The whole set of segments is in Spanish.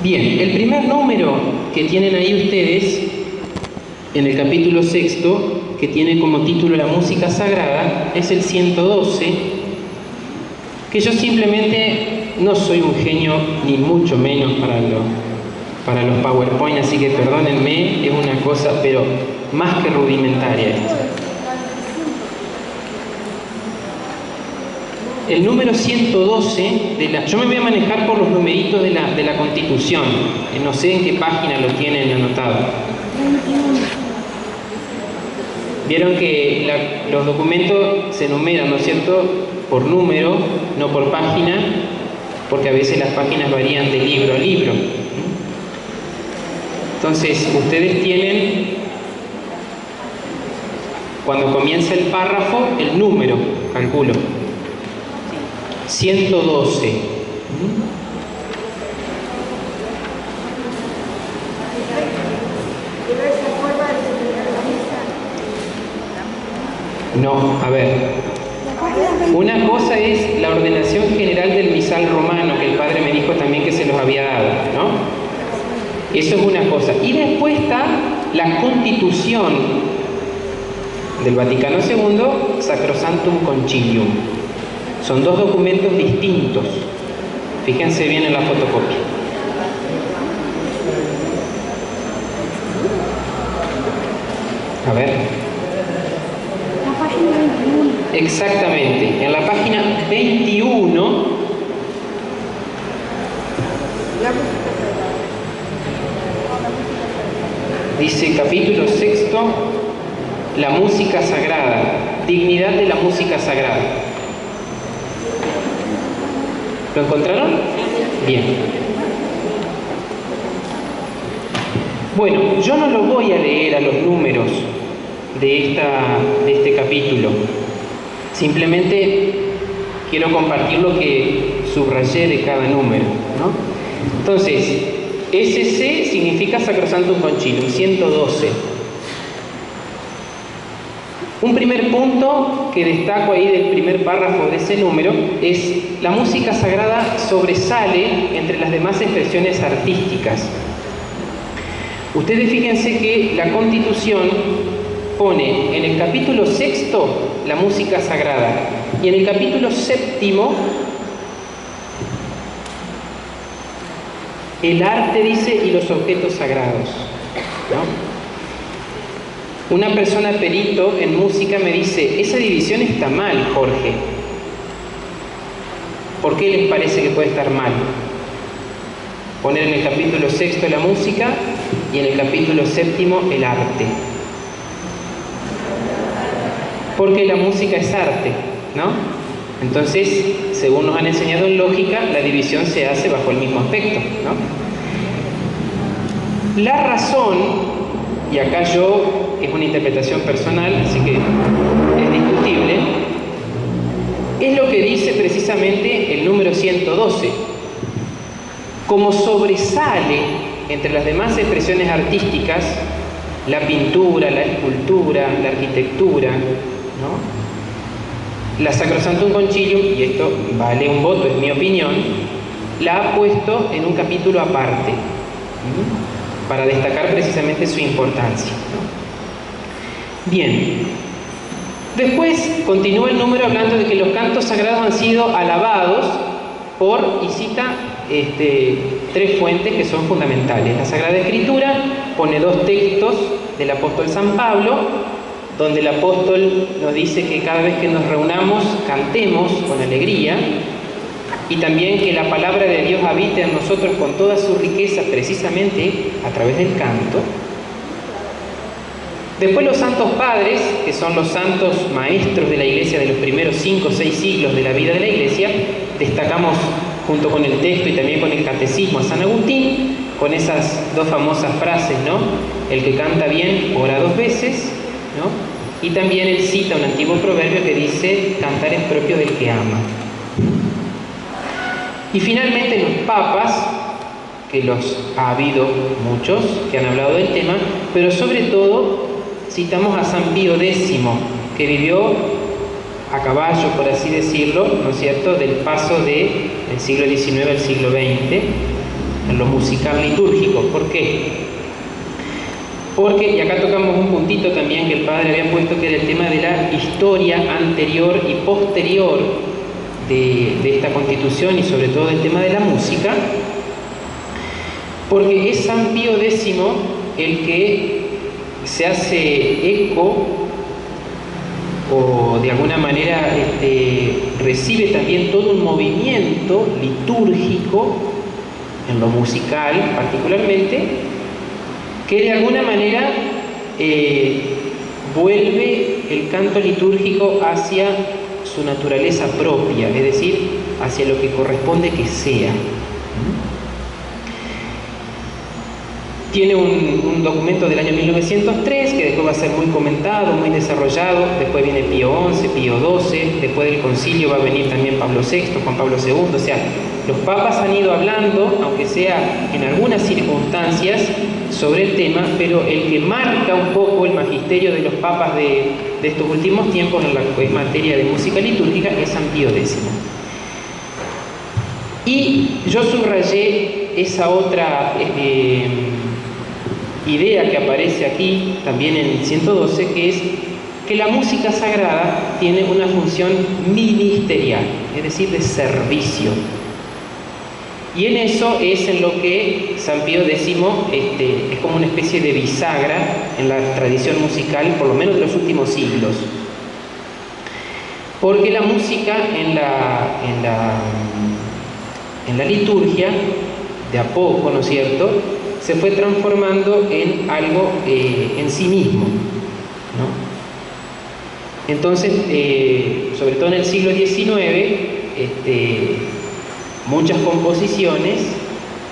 Bien, el primer número que tienen ahí ustedes, en el capítulo 6, que tiene como título La música sagrada, es el 112, que yo simplemente no soy un genio, ni mucho menos para los PowerPoint, así que perdónenme, es una cosa, pero más que rudimentaria esto. El número 112, yo me voy a manejar por los numeritos de la Constitución, no sé en qué página lo tienen anotado. Vieron que los documentos se enumeran, ¿no es cierto?, por número, no por página, porque a veces las páginas varían de libro a libro. Entonces, ustedes tienen, cuando comienza el párrafo, el número, calculo. 112. No, a ver. Una cosa es la ordenación general del misal romano, que el padre me dijo también que se los había dado, ¿no? Eso es una cosa. Y después está la Constitución del Vaticano II, Sacrosanctum Concilium. Son dos documentos distintos. Fíjense bien en la fotocopia. A ver. La página 21. Exactamente. En la página 21. Dice capítulo 6, la música sagrada. Dignidad de la música sagrada. ¿Lo encontraron? Bien. Bueno, yo no lo voy a leer a los números de este capítulo. Simplemente quiero compartir lo que subrayé de cada número, ¿no? Entonces, SC significa Sacrosanctum Concilium, 112. Un primer punto que destaco ahí del primer párrafo de ese número es: la música sagrada sobresale entre las demás expresiones artísticas. Ustedes fíjense que la Constitución pone en el capítulo 6 la música sagrada y en el capítulo 7 el arte, dice, y los objetos sagrados, ¿no? Una persona perito en música me dice: esa división está mal, Jorge. ¿Por qué les parece que puede estar mal? Poner en el capítulo 6 la música y en el capítulo 7 el arte. Porque la música es arte, ¿no? Entonces, según nos han enseñado en lógica, la división se hace bajo el mismo aspecto, ¿no? La razón, y acá es una interpretación personal, así que es discutible, es lo que dice precisamente el número 112. Como sobresale entre las demás expresiones artísticas, la pintura, la escultura, la arquitectura, ¿no?, la Sacrosanctum Concilium, y esto vale un voto, es mi opinión, la ha puesto en un capítulo aparte, ¿no?, para destacar precisamente su importancia, ¿no? Bien. Después continúa el número hablando de que los cantos sagrados han sido alabados y cita tres fuentes que son fundamentales. La Sagrada Escritura pone dos textos del apóstol San Pablo, donde el apóstol nos dice que cada vez que nos reunamos cantemos con alegría, y también que la palabra de Dios habite en nosotros con toda su riqueza precisamente a través del canto. Después los santos padres, que son los santos maestros de la Iglesia de los primeros 5 o 6 siglos de la vida de la Iglesia, destacamos junto con el texto y también con el catecismo a San Agustín, con esas dos famosas frases, ¿no? El que canta bien ora 2 veces, ¿no? Y también él cita un antiguo proverbio que dice: cantar es propio del que ama. Y finalmente los papas, que los ha habido muchos que han hablado del tema, pero sobre todo citamos a San Pío X, que vivió a caballo, por así decirlo, ¿no es cierto?, del paso del siglo XIX al siglo XX, en lo musical litúrgico. ¿Por qué? Porque, y acá tocamos un puntito también que el padre había puesto, que era el tema de la historia anterior y posterior de esta constitución, y sobre todo el tema de la música, porque es San Pío X el que se hace eco, o de alguna manera recibe también todo un movimiento litúrgico, en lo musical particularmente, que de alguna manera vuelve el canto litúrgico hacia su naturaleza propia, es decir, hacia lo que corresponde que sea. Tiene un documento del año 1903 que después va a ser muy comentado, muy desarrollado. Después viene Pío XI, Pío XII, después del concilio va a venir también Pablo VI, Juan Pablo II. O sea, los papas han ido hablando, aunque sea en algunas circunstancias, sobre el tema, pero el que marca un poco el magisterio de los papas de estos últimos tiempos en la que es materia de música litúrgica es San Pío X. Y yo subrayé esa otra idea que aparece aquí también en el 112, que es que la música sagrada tiene una función ministerial, es decir, de servicio. Y en eso es en lo que San Pío X es como una especie de bisagra en la tradición musical, por lo menos de los últimos siglos. Porque la música en la liturgia, de a poco, ¿no es cierto?, se fue transformando en algo en sí mismo, ¿no? Entonces, sobre todo en el siglo XIX, muchas composiciones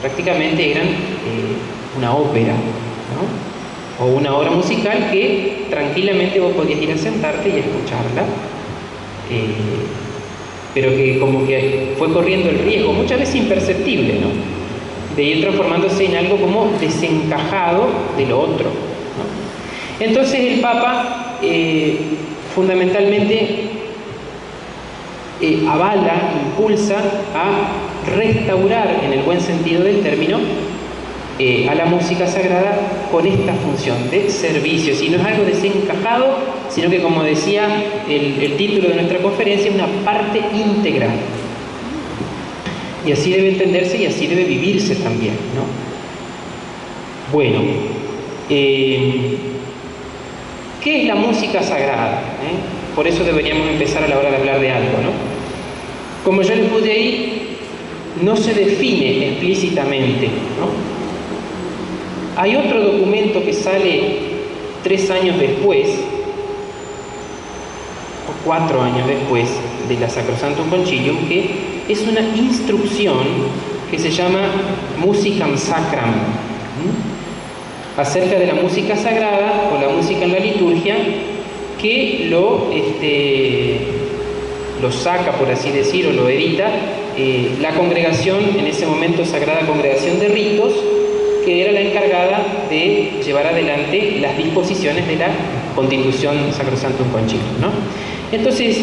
prácticamente eran una ópera, ¿no? O una obra musical que tranquilamente vos podías ir a sentarte y a escucharla, pero que como que fue corriendo el riesgo, muchas veces imperceptible, ¿no?, de ir transformándose en algo como desencajado de lo otro, ¿no? Entonces el Papa fundamentalmente avala, impulsa a restaurar, en el buen sentido del término, a la música sagrada con esta función de servicio. Si no es algo desencajado, sino que, como decía el título de nuestra conferencia, es una parte integral. Y así debe entenderse y así debe vivirse también, ¿no? Bueno, ¿qué es la música sagrada? Por eso deberíamos empezar a la hora de hablar de algo, ¿no? Como yo les puse ahí, no se define explícitamente, ¿no? Hay otro documento que sale 3 años después, o 4 años después de la Sacrosanctum Concilium, que es una instrucción que se llama Musicam Sacram, acerca de la música sagrada o la música en la liturgia, que lo saca, por así decirlo, lo edita la congregación, en ese momento Sagrada Congregación de Ritos, que era la encargada de llevar adelante las disposiciones de la Constitución Sacrosanctum Concilium, ¿no? Entonces,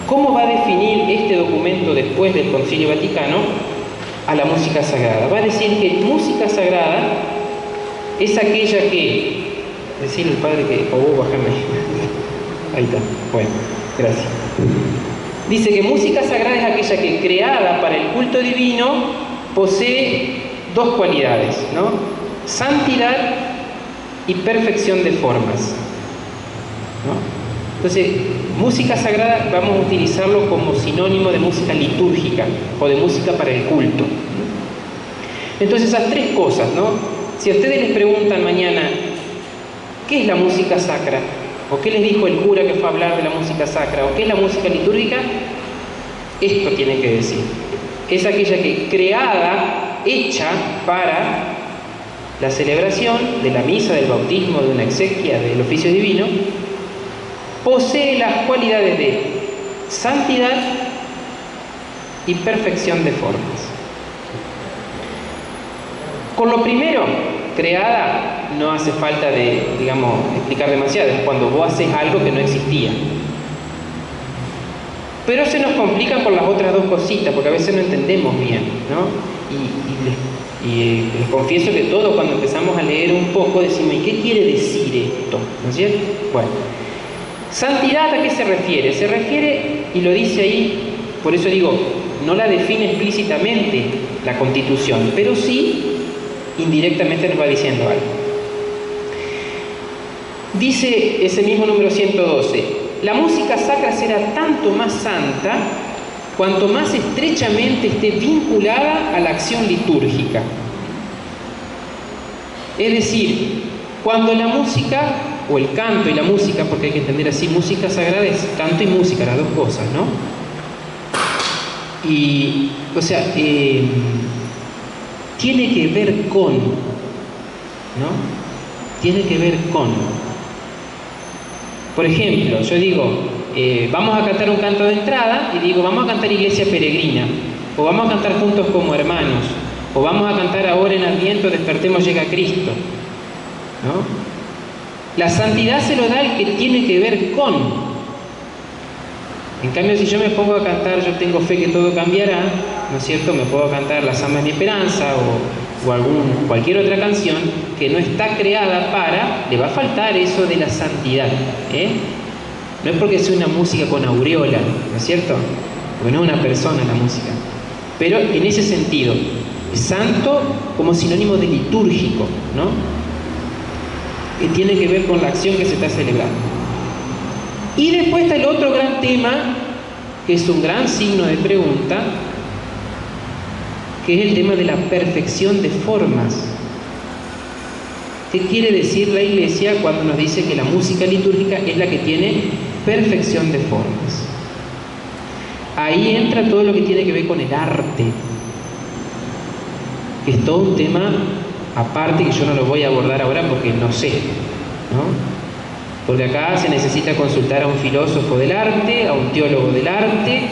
¿cómo va a definir este documento después del Concilio Vaticano a la música sagrada? Va a decir que música sagrada es aquella que... Decirle al padre que... bájame. Ahí está. Bueno, gracias. Dice que música sagrada es aquella que, creada para el culto divino, posee 2 cualidades, ¿no? Santidad y perfección de formas, ¿no? Entonces, música sagrada vamos a utilizarlo como sinónimo de música litúrgica o de música para el culto. Entonces, esas 3 cosas, ¿no? Si a ustedes les preguntan mañana, ¿qué es la música sacra? ¿O qué les dijo el cura que fue a hablar de la música sacra? ¿O qué es la música litúrgica? Esto tiene que decir. Es aquella que, creada, hecha para la celebración de la misa, del bautismo, de una exequia, del oficio divino, posee las cualidades de santidad y perfección de formas. Con lo primero, creada, no hace falta de, explicar demasiado, es cuando vos haces algo que no existía. Pero se nos complica por las otras 2 cositas, porque a veces no entendemos bien, ¿no? y les confieso que todos cuando empezamos a leer un poco decimos, ¿y qué quiere decir esto? ¿No es cierto? Bueno, santidad, ¿a qué se refiere? Se refiere, y lo dice ahí, por eso digo, no la define explícitamente la Constitución, pero sí indirectamente nos va diciendo algo. Dice ese mismo número 112, la música sacra será tanto más santa cuanto más estrechamente esté vinculada a la acción litúrgica. Es decir, cuando la música, o el canto y la música, porque hay que entender así, música sagrada es canto y música, las dos cosas, ¿no? Y, o sea, tiene que ver con, ¿no? Tiene que ver con. Por ejemplo, yo digo, vamos a cantar un canto de entrada y digo, vamos a cantar Iglesia Peregrina, o vamos a cantar juntos como hermanos, o vamos a cantar ahora en Adviento, despertemos, llega Cristo, ¿no? La santidad se lo da el que tiene que ver con. En cambio, si yo me pongo a cantar, yo tengo fe que todo cambiará, ¿no es cierto? Me puedo cantar La Samba de mi Esperanza o cualquier otra canción que no está creada para, le va a faltar eso de la santidad, ¿eh? No es porque sea una música con aureola, ¿no es cierto? Porque no es una persona la música. Pero en ese sentido, santo como sinónimo de litúrgico, ¿no? Que tiene que ver con la acción que se está celebrando. Y después está el otro gran tema, que es un gran signo de pregunta, que es el tema de la perfección de formas. ¿Qué quiere decir la Iglesia cuando nos dice que la música litúrgica es la que tiene perfección de formas? Ahí entra todo lo que tiene que ver con el arte, que es todo un tema aparte que yo no lo voy a abordar ahora porque no sé, ¿no? Porque acá se necesita consultar a un filósofo del arte, a un teólogo del arte,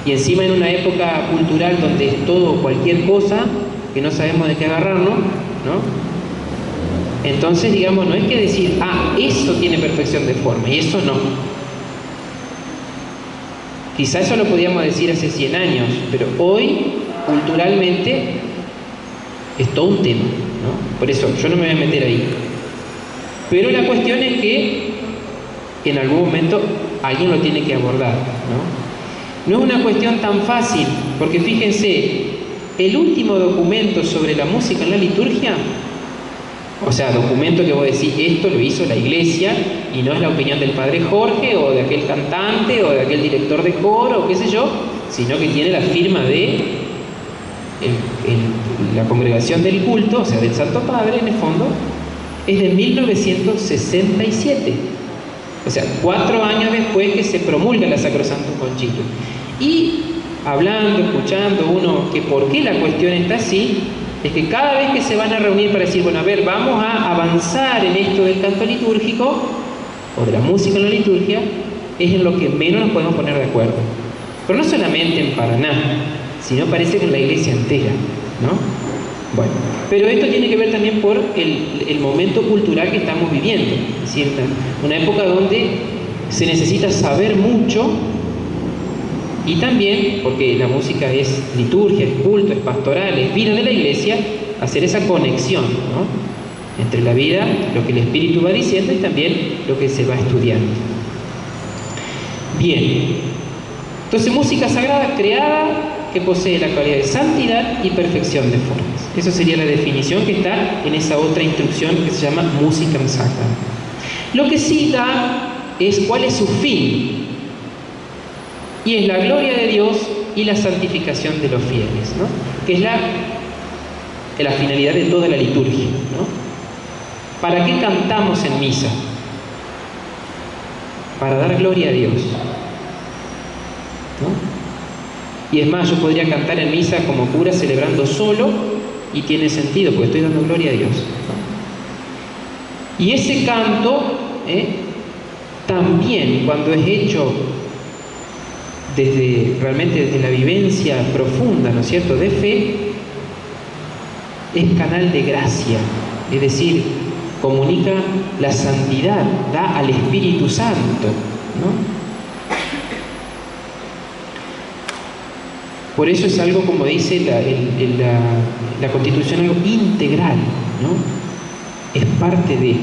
y encima en una época cultural donde es todo cualquier cosa, que no sabemos de qué agarrarnos, ¿no? Entonces, digamos, no hay que decir, eso tiene perfección de forma, y eso no. Quizá eso lo podíamos decir hace 100 años, pero hoy, culturalmente, es todo un tema, ¿no? Por eso, yo no me voy a meter ahí. Pero la cuestión es que en algún momento alguien lo tiene que abordar, ¿no? No es una cuestión tan fácil, porque fíjense, el último documento sobre la música en la liturgia, o sea, documento que vos decís, esto lo hizo la Iglesia y no es la opinión del Padre Jorge o de aquel cantante o de aquel director de coro o qué sé yo, sino que tiene la firma de la congregación del culto, o sea, del Santo Padre en el fondo, es de 1967. O sea, 4 años después que se promulga la Sacrosantum Concilium. Y hablando, escuchando uno que por qué la cuestión está así, es que cada vez que se van a reunir para decir, bueno, a ver, vamos a avanzar en esto del canto litúrgico o de la música en la liturgia, es en lo que menos nos podemos poner de acuerdo. Pero no solamente en Paraná, sino parece que en la Iglesia entera, ¿no? Bueno, pero esto tiene que ver también por el momento cultural que estamos viviendo, es decir, una época donde se necesita saber mucho y también, porque la música es liturgia, es culto, es pastoral, es vida de la Iglesia, hacer esa conexión, ¿no? Entre la vida, lo que el Espíritu va diciendo y también lo que se va estudiando. Bien, entonces música sagrada creada que posee la cualidad de santidad y perfección de formas. Esa sería la definición que está en esa otra instrucción que se llama Musicam Sacra. Lo que sí da es cuál es su fin, y es la gloria de Dios y la santificación de los fieles, ¿no? Que es la finalidad de toda la liturgia, ¿no? ¿Para qué cantamos en misa? Para dar gloria a Dios, ¿no? Y es más, yo podría cantar en misa como cura celebrando solo y tiene sentido, porque estoy dando gloria a Dios, ¿no? Y ese canto, también cuando es hecho realmente desde la vivencia profunda, ¿no es cierto?, de fe, es canal de gracia, es decir, comunica la santidad, da al Espíritu Santo, ¿no? Por eso es algo, como dice la Constitución, algo integral, ¿no? Es parte de.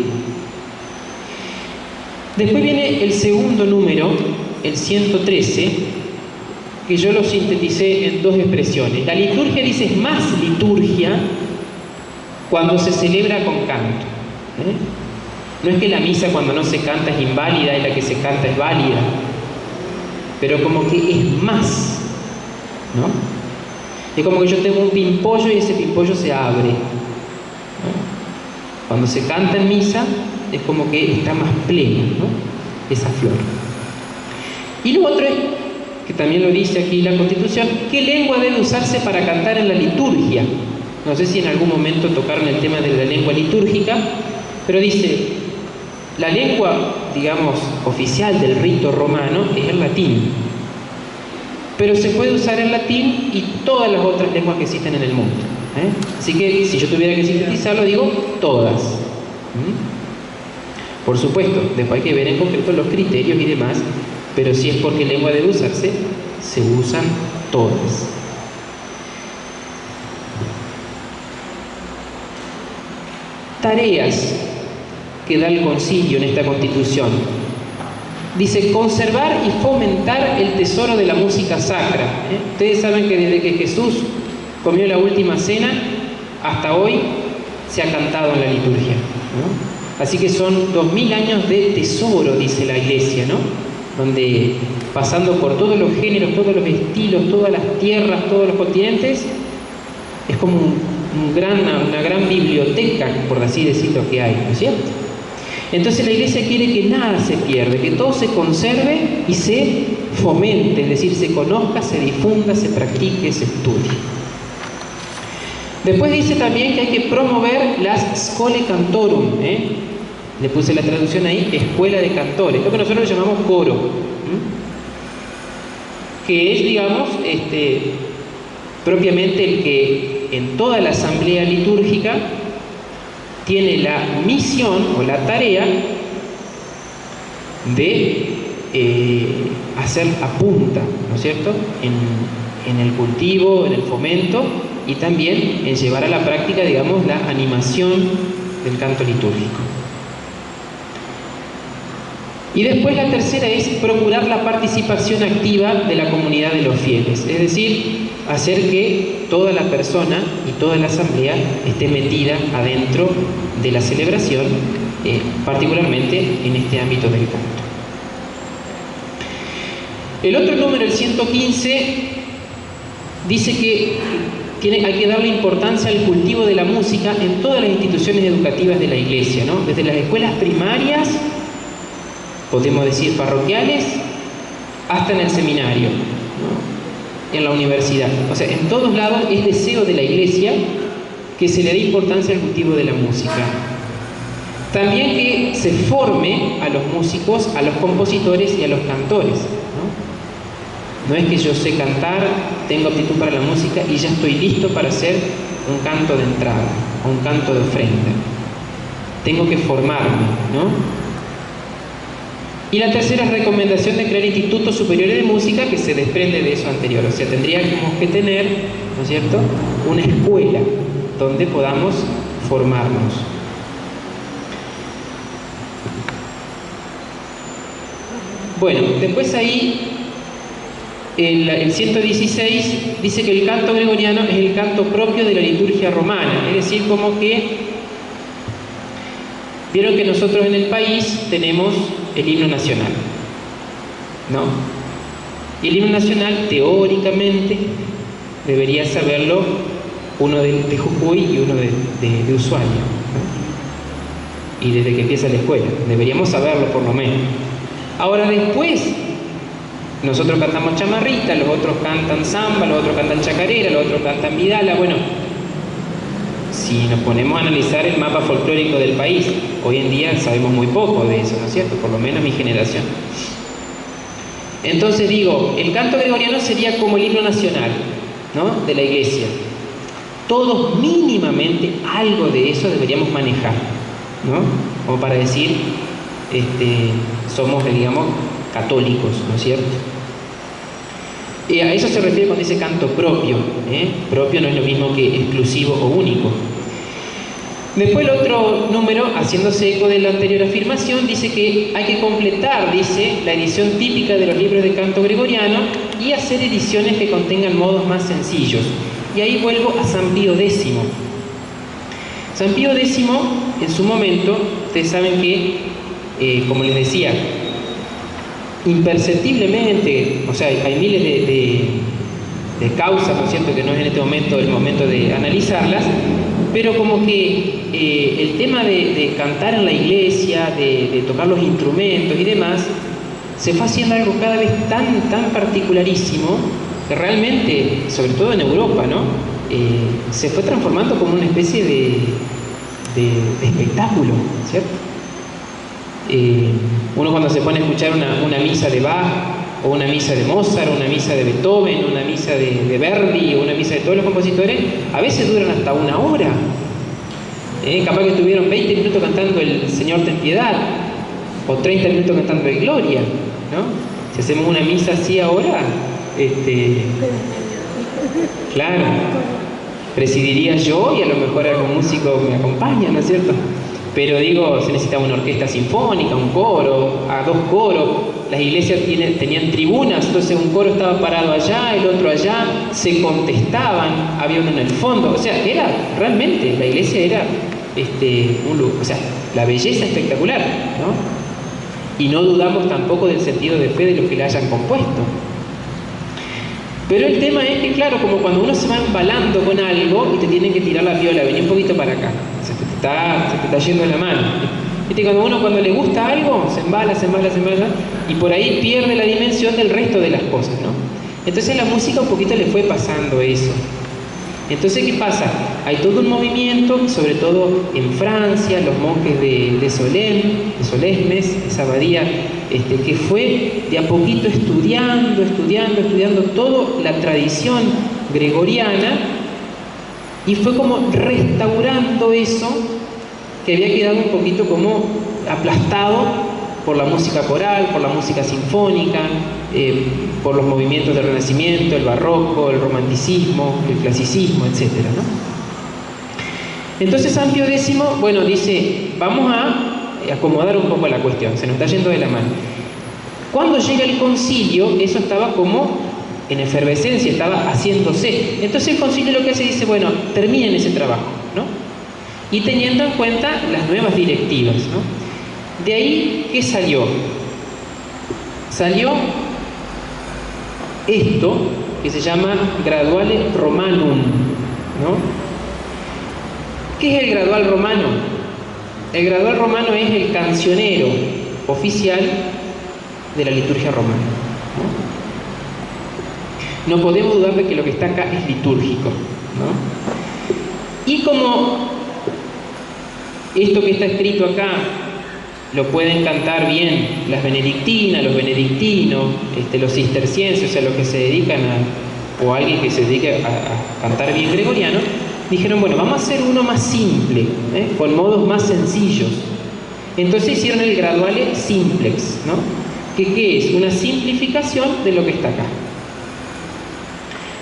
Después viene el segundo número, el 113, que yo lo sinteticé en dos expresiones. La liturgia, dice, es más liturgia cuando se celebra con canto. No es que la misa cuando no se canta es inválida y la que se canta es válida, pero como que es más, ¿no? Es como que yo tengo un pimpollo y ese pimpollo se abre, ¿no? Cuando se canta en misa es como que está más plena, ¿no? Esa flor. Y lo otro es, que también lo dice aquí la Constitución, ¿qué lengua debe usarse para cantar en la liturgia? No sé si en algún momento tocaron el tema de la lengua litúrgica, pero dice, la lengua, digamos, oficial del rito romano es el latín. Pero se puede usar el latín y todas las otras lenguas que existen en el mundo. Así que, si yo tuviera que sintetizarlo, digo todas. Por supuesto, después hay que ver en concreto los criterios y demás, pero si es porque lengua debe usarse, se usan todas. Tareas que da el concilio en esta Constitución. Dice, conservar y fomentar el tesoro de la música sacra. Ustedes saben que desde que Jesús comió la última cena hasta hoy se ha cantado en la liturgia, ¿no? Así que son 2000 años de tesoro, dice la Iglesia, ¿no? Donde, pasando por todos los géneros, todos los estilos, todas las tierras, todos los continentes, es como una gran biblioteca, por así decirlo, que hay, ¿no es cierto? Entonces la Iglesia quiere que nada se pierda, que todo se conserve y se fomente, es decir, se conozca, se difunda, se practique, se estudie. Después dice también que hay que promover las Scholae Cantorum, le puse la traducción ahí, escuela de cantores, lo que nosotros le llamamos coro, que es, digamos, propiamente el que en toda la asamblea litúrgica tiene la misión o la tarea de hacer apunta, ¿no es cierto?, en el cultivo, en el fomento y también en llevar a la práctica, digamos, la animación del canto litúrgico. Y después la tercera es procurar la participación activa de la comunidad de los fieles, es decir, hacer que toda la persona y toda la asamblea esté metida adentro de la celebración, particularmente en este ámbito del canto. El otro número, el 115, dice que hay que darle importancia al cultivo de la música en todas las instituciones educativas de la Iglesia, ¿no? Desde las escuelas primarias, podemos decir parroquiales, hasta en el seminario, ¿no?, en la universidad. O sea, en todos lados es deseo de la Iglesia que se le dé importancia al cultivo de la música. También que se forme a los músicos, a los compositores y a los cantores, ¿no? No es que yo sé cantar, tengo aptitud para la música y ya estoy listo para hacer un canto de entrada, un canto de ofrenda. Tengo que formarme, ¿no? Y la tercera es recomendación de crear institutos superiores de música, que se desprende de eso anterior. O sea, tendríamos que tener, ¿no es cierto?, una escuela donde podamos formarnos. Bueno, después ahí el 116 dice que el canto gregoriano es el canto propio de la liturgia romana, es decir, como que vieron que nosotros en el país tenemos el himno nacional, ¿no? Y el himno nacional, teóricamente, debería saberlo uno de Jujuy y uno de Ushuaia, ¿no? Y desde que empieza la escuela, deberíamos saberlo por lo menos. Ahora después, nosotros cantamos chamarrita, los otros cantan samba, los otros cantan chacarera, los otros cantan vidala. Bueno, si nos ponemos a analizar el mapa folclórico del país, hoy en día sabemos muy poco de eso, ¿no es cierto?, por lo menos mi generación. Entonces digo, el canto gregoriano sería como el himno nacional, ¿no?, de la Iglesia. Todos mínimamente algo de eso deberíamos manejar, ¿no?, como para decir, somos, digamos, católicos, ¿no es cierto? A eso se refiere cuando dice canto propio. Propio no es lo mismo que exclusivo o único. Después el otro número, haciéndose eco de la anterior afirmación, dice que hay que completar, dice, la edición típica de los libros de canto gregoriano y hacer ediciones que contengan modos más sencillos. Y ahí vuelvo a San Pío X. San Pío X, en su momento, ustedes saben que, como les decía, imperceptiblemente, o sea, hay miles de causas, ¿no es cierto?, que no es en este momento el momento de analizarlas, pero como que el tema de cantar en la iglesia, de tocar los instrumentos y demás, se fue haciendo algo cada vez tan particularísimo, que realmente, sobre todo en Europa, ¿no?, se fue transformando como una especie de espectáculo, ¿cierto? Uno cuando se pone a escuchar una misa de Bach, o una misa de Mozart, o una misa de Beethoven, una misa de Verdi, o una misa de todos los compositores, a veces duran hasta una hora. Capaz que estuvieron 20 minutos cantando el Señor ten piedad, o 30 minutos cantando el Gloria, ¿no? Si hacemos una misa así ahora, claro, presidiría yo y a lo mejor algún músico me acompaña, ¿no es cierto? Pero digo, se necesitaba una orquesta sinfónica, un coro, a 2 coros. Las iglesias tenían tribunas, entonces un coro estaba parado allá, el otro allá, se contestaban, había uno en el fondo. O sea, era realmente, la iglesia era un lugar, o sea, la belleza espectacular, ¿no? Y no dudamos tampoco del sentido de fe de los que la hayan compuesto. Pero el tema es que, claro, como cuando uno se va embalando con algo y te tienen que tirar la piola, vení un poquito para acá, se te está yendo la mano. Viste, cuando le gusta algo, se embala, y por ahí pierde la dimensión del resto de las cosas, ¿no? Entonces a la música un poquito le fue pasando eso. Entonces, ¿qué pasa? Hay todo un movimiento, sobre todo en Francia, los monjes de Solesmes, esa abadía, que fue de a poquito estudiando toda la tradición gregoriana, y fue como restaurando eso que había quedado un poquito como aplastado por la música coral, por la música sinfónica, por los movimientos del Renacimiento, el Barroco, el Romanticismo, el Clasicismo, etc., ¿no? Entonces San Pío X, bueno, dice, vamos a acomodar un poco la cuestión, se nos está yendo de la mano. Cuando llega el concilio, eso estaba como en efervescencia, estaba haciéndose. Entonces el concilio lo que hace, dice, bueno, terminen ese trabajo, ¿no? Y teniendo en cuenta las nuevas directivas, ¿no? De ahí, ¿qué salió? Salió esto que se llama Graduale Romanum, ¿no? ¿Qué es el Gradual Romano? El Gradual Romano es el cancionero oficial de la liturgia romana, ¿no? No podemos dudar de que lo que está acá es litúrgico, ¿no? Y como esto que está escrito acá lo pueden cantar bien las benedictinas, los benedictinos, los cistercienses, o sea, los que se dedican o alguien que se dedique a cantar bien gregoriano, dijeron, bueno, vamos a hacer uno más simple, con modos más sencillos. Entonces hicieron el Graduale Simplex, ¿no? ¿Qué es? Una simplificación de lo que está acá.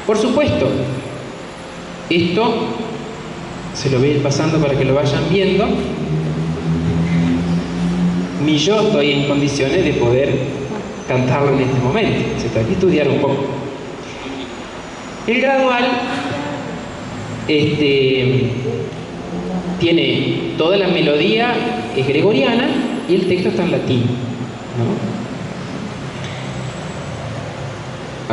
Por supuesto, esto se lo voy a ir pasando para que lo vayan viendo. Ni yo estoy en condiciones de poder cantarlo en este momento, se trata de estudiar un poco. El gradual tiene toda la melodía, es gregoriana, y el texto está en latín, ¿no?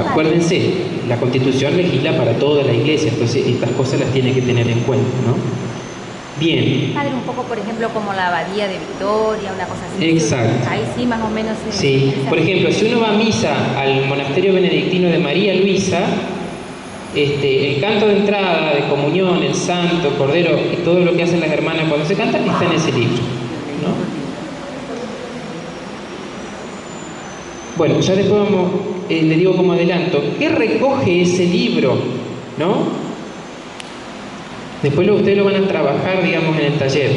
Acuérdense, la Constitución legisla para toda la Iglesia, entonces estas cosas las tiene que tener en cuenta, ¿no? Bien. Padre, un poco, por ejemplo, como la abadía de Victoria, una cosa así. Exacto. Ahí sí, más o menos. Sí. Por ejemplo, si uno va a misa al monasterio benedictino de María Luisa, el canto de entrada, de comunión, el santo, cordero y todo lo que hacen las hermanas cuando se canta está en ese libro, ¿no? Bueno, ya después vamos, le digo como adelanto, ¿qué recoge ese libro? ¿No? Después ustedes lo van a trabajar, digamos, en el taller.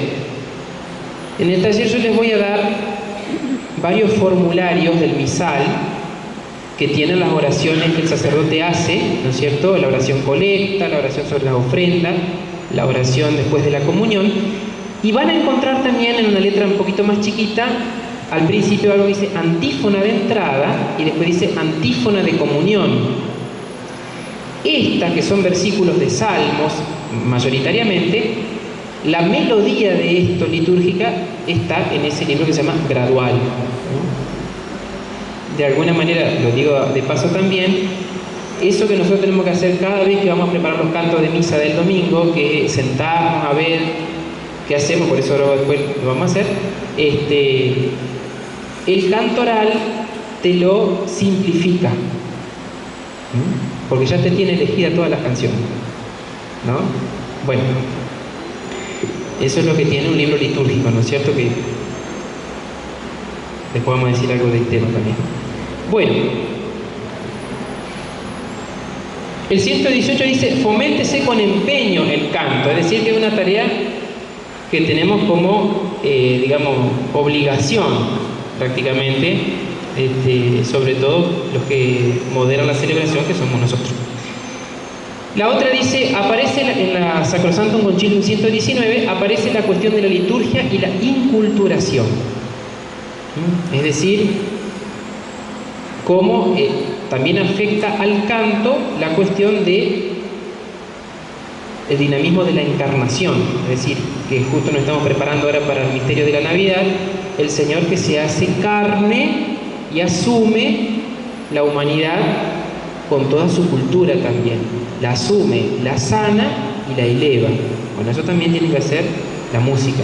En el taller yo les voy a dar varios formularios del misal que tienen las oraciones que el sacerdote hace, ¿no es cierto? La oración colecta, la oración sobre las ofrendas, la oración después de la comunión. Y van a encontrar también en una letra un poquito más chiquita, al principio algo dice antífona de entrada y después dice antífona de comunión. Estas, que son versículos de salmos, mayoritariamente, la melodía de esto litúrgica está en ese libro que se llama Gradual, ¿no? De alguna manera, lo digo de paso también, eso que nosotros tenemos que hacer cada vez que vamos a preparar los cantos de misa del domingo, que es sentarnos a ver qué hacemos, por eso ahora después lo vamos a hacer, el canto oral te lo simplifica, porque ya te tiene elegida todas las canciones, ¿no? Bueno, eso es lo que tiene un libro litúrgico, ¿no es cierto? Que después vamos a decir algo del tema también. Bueno, el 118 dice, foméntese con empeño el canto, es decir, que es una tarea que tenemos como, digamos, obligación prácticamente, sobre todo los que moderan la celebración, que somos nosotros. La otra dice, aparece en la Sacrosanctum Concilium 119, aparece la cuestión de la liturgia y la inculturación. Es decir, cómo también afecta al canto la cuestión de el dinamismo de la encarnación, es decir, que justo nos estamos preparando ahora para el misterio de la Navidad, el Señor que se hace carne y asume la humanidad con toda su cultura también, la asume, la sana y la eleva. Bueno, eso también tiene que hacer la música,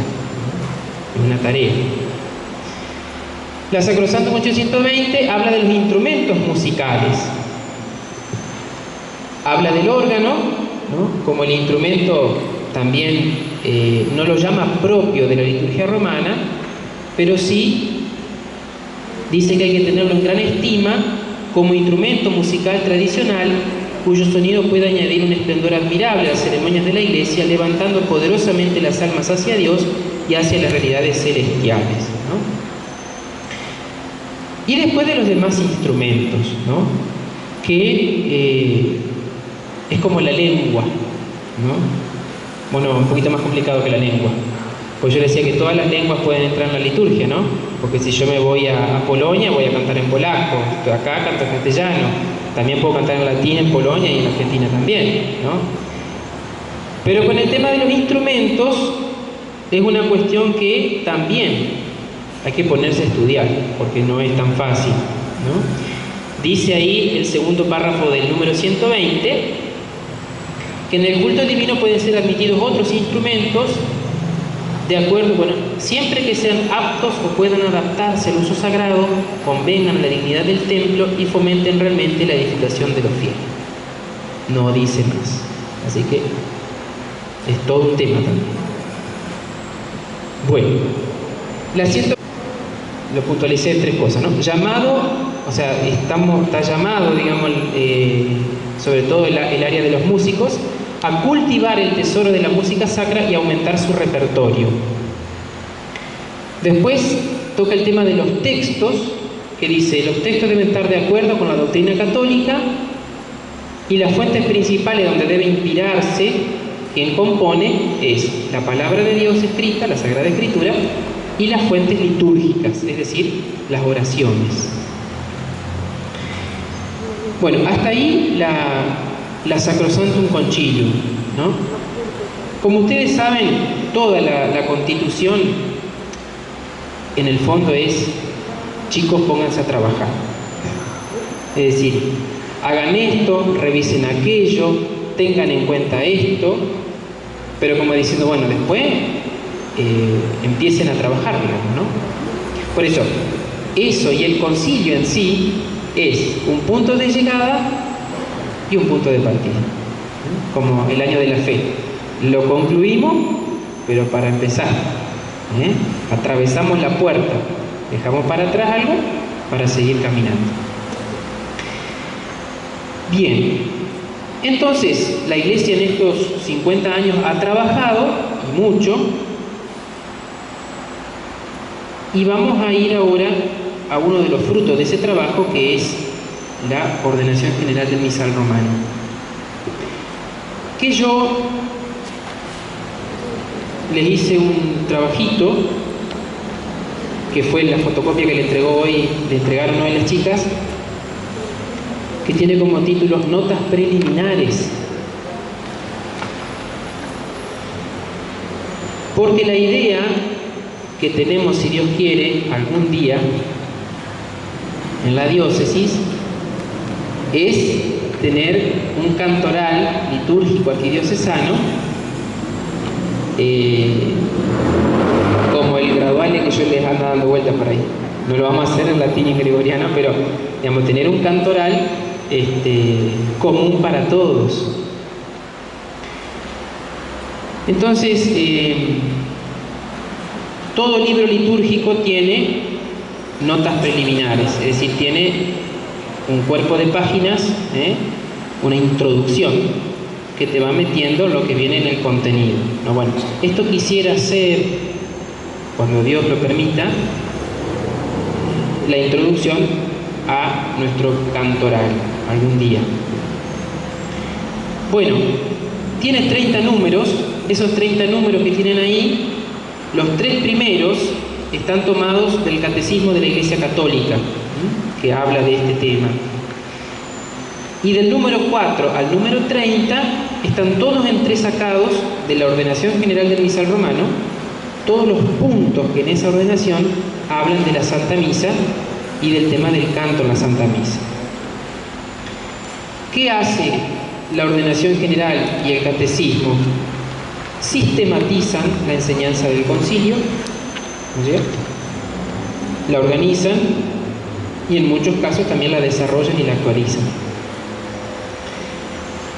es una tarea. La Sacrosanctum 820 habla de los instrumentos musicales. Habla del órgano, ¿no? Como el instrumento también no lo llama propio de la liturgia romana, pero sí dice que hay que tenerlo en gran estima como instrumento musical tradicional cuyo sonido puede añadir un esplendor admirable a las ceremonias de la Iglesia, levantando poderosamente las almas hacia Dios y hacia las realidades celestiales, ¿no? Y después de los demás instrumentos, ¿no? Que es como la lengua, ¿no? Bueno, un poquito más complicado que la lengua. Pues yo decía que todas las lenguas pueden entrar en la liturgia, ¿no? Porque si yo me voy a Polonia, voy a cantar en polaco, acá canto en castellano, también puedo cantar en latín en Polonia y en Argentina también, ¿no? Pero con el tema de los instrumentos es una cuestión que también hay que ponerse a estudiar, porque no es tan fácil, ¿no? Dice ahí el segundo párrafo del número 120, que en el culto divino pueden ser admitidos otros instrumentos, de acuerdo, bueno, siempre que sean aptos o puedan adaptarse al uso sagrado, convengan a la dignidad del templo y fomenten realmente la edificación de los fieles. No dice más. Así que es todo un tema también. Bueno, lo puntualicé en tres cosas, ¿no? Llamado, o sea, está llamado, digamos, sobre todo el área de los músicos, a cultivar el tesoro de la música sacra y aumentar su repertorio. Después toca el tema de los textos, que dice, los textos deben estar de acuerdo con la doctrina católica y las fuentes principales donde debe inspirarse quien compone es la palabra de Dios escrita, la Sagrada Escritura, y las fuentes litúrgicas, es decir, las oraciones. Bueno, hasta ahí la Sacrosanctum Concilium, ¿no? Como ustedes saben, toda la Constitución en el fondo es, chicos, pónganse a trabajar. Es decir, hagan esto, revisen aquello, tengan en cuenta esto, pero como diciendo, bueno, después empiecen a trabajar, digamos, ¿no? Por eso y el concilio en sí es un punto de llegada y un punto de partida, ¿no? Como el año de la fe. Lo concluimos, pero para empezar, atravesamos la puerta, dejamos para atrás algo para seguir caminando. Bien, entonces la Iglesia en estos 50 años ha trabajado, y mucho, y vamos a ir ahora a uno de los frutos de ese trabajo, que es la ordenación general del misal romano. Que yo les hice un trabajito, que fue la fotocopia que le entregaron hoy las chicas, que tiene como título Notas preliminares. Porque la idea que tenemos, si Dios quiere, algún día en la diócesis, es tener un cantoral litúrgico arquidiocesano, como el graduale que yo les ando dando vueltas por ahí. No lo vamos a hacer en latín y gregoriano, pero digamos, tener un cantoral común para todos. Entonces, todo libro litúrgico tiene notas preliminares, es decir, tiene un cuerpo de páginas, una introducción que te va metiendo lo que viene en el contenido. No, bueno, esto quisiera ser, cuando Dios lo permita, la introducción a nuestro cantoral algún día. Bueno, tiene 30 números. Esos 30 números que tienen ahí, los 3 primeros están tomados del Catecismo de la Iglesia Católica, que habla de este tema. Y del número 4 al número 30 están todos entresacados de la ordenación general del misal romano, todos los puntos que en esa ordenación hablan de la Santa Misa y del tema del canto en la Santa Misa. ¿Qué hace la ordenación general y el catecismo? Sistematizan la enseñanza del concilio, ¿no es cierto? La organizan y en muchos casos también la desarrollan y la actualizan.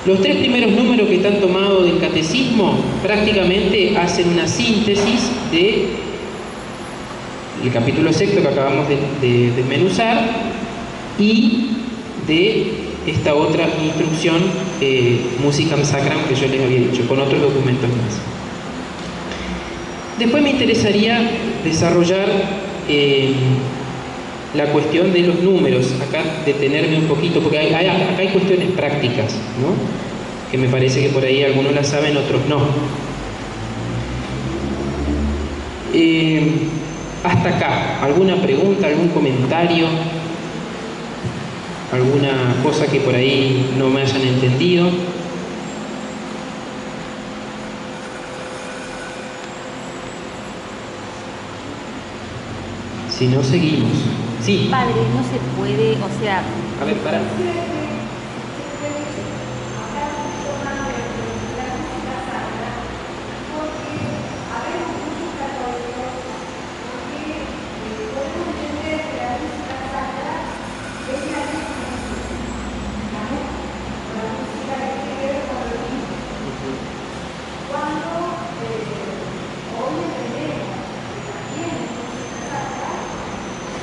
Los 3 primeros números que están tomados del catecismo prácticamente hacen una síntesis del capítulo 6 que acabamos de desmenuzar y de esta otra instrucción, Musicam Sacram, que yo les había dicho, con otros documentos más. Después me interesaría desarrollar la cuestión de los números, acá detenerme un poquito, porque acá hay cuestiones prácticas, ¿no? Que me parece que por ahí algunos las saben, otros no. Hasta acá, ¿alguna pregunta, algún comentario? ¿Alguna cosa que por ahí no me hayan entendido? Si no, seguimos. Sí. Padre, no se puede, o sea... A ver, para.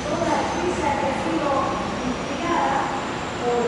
Toda artista que ha sido inspirada por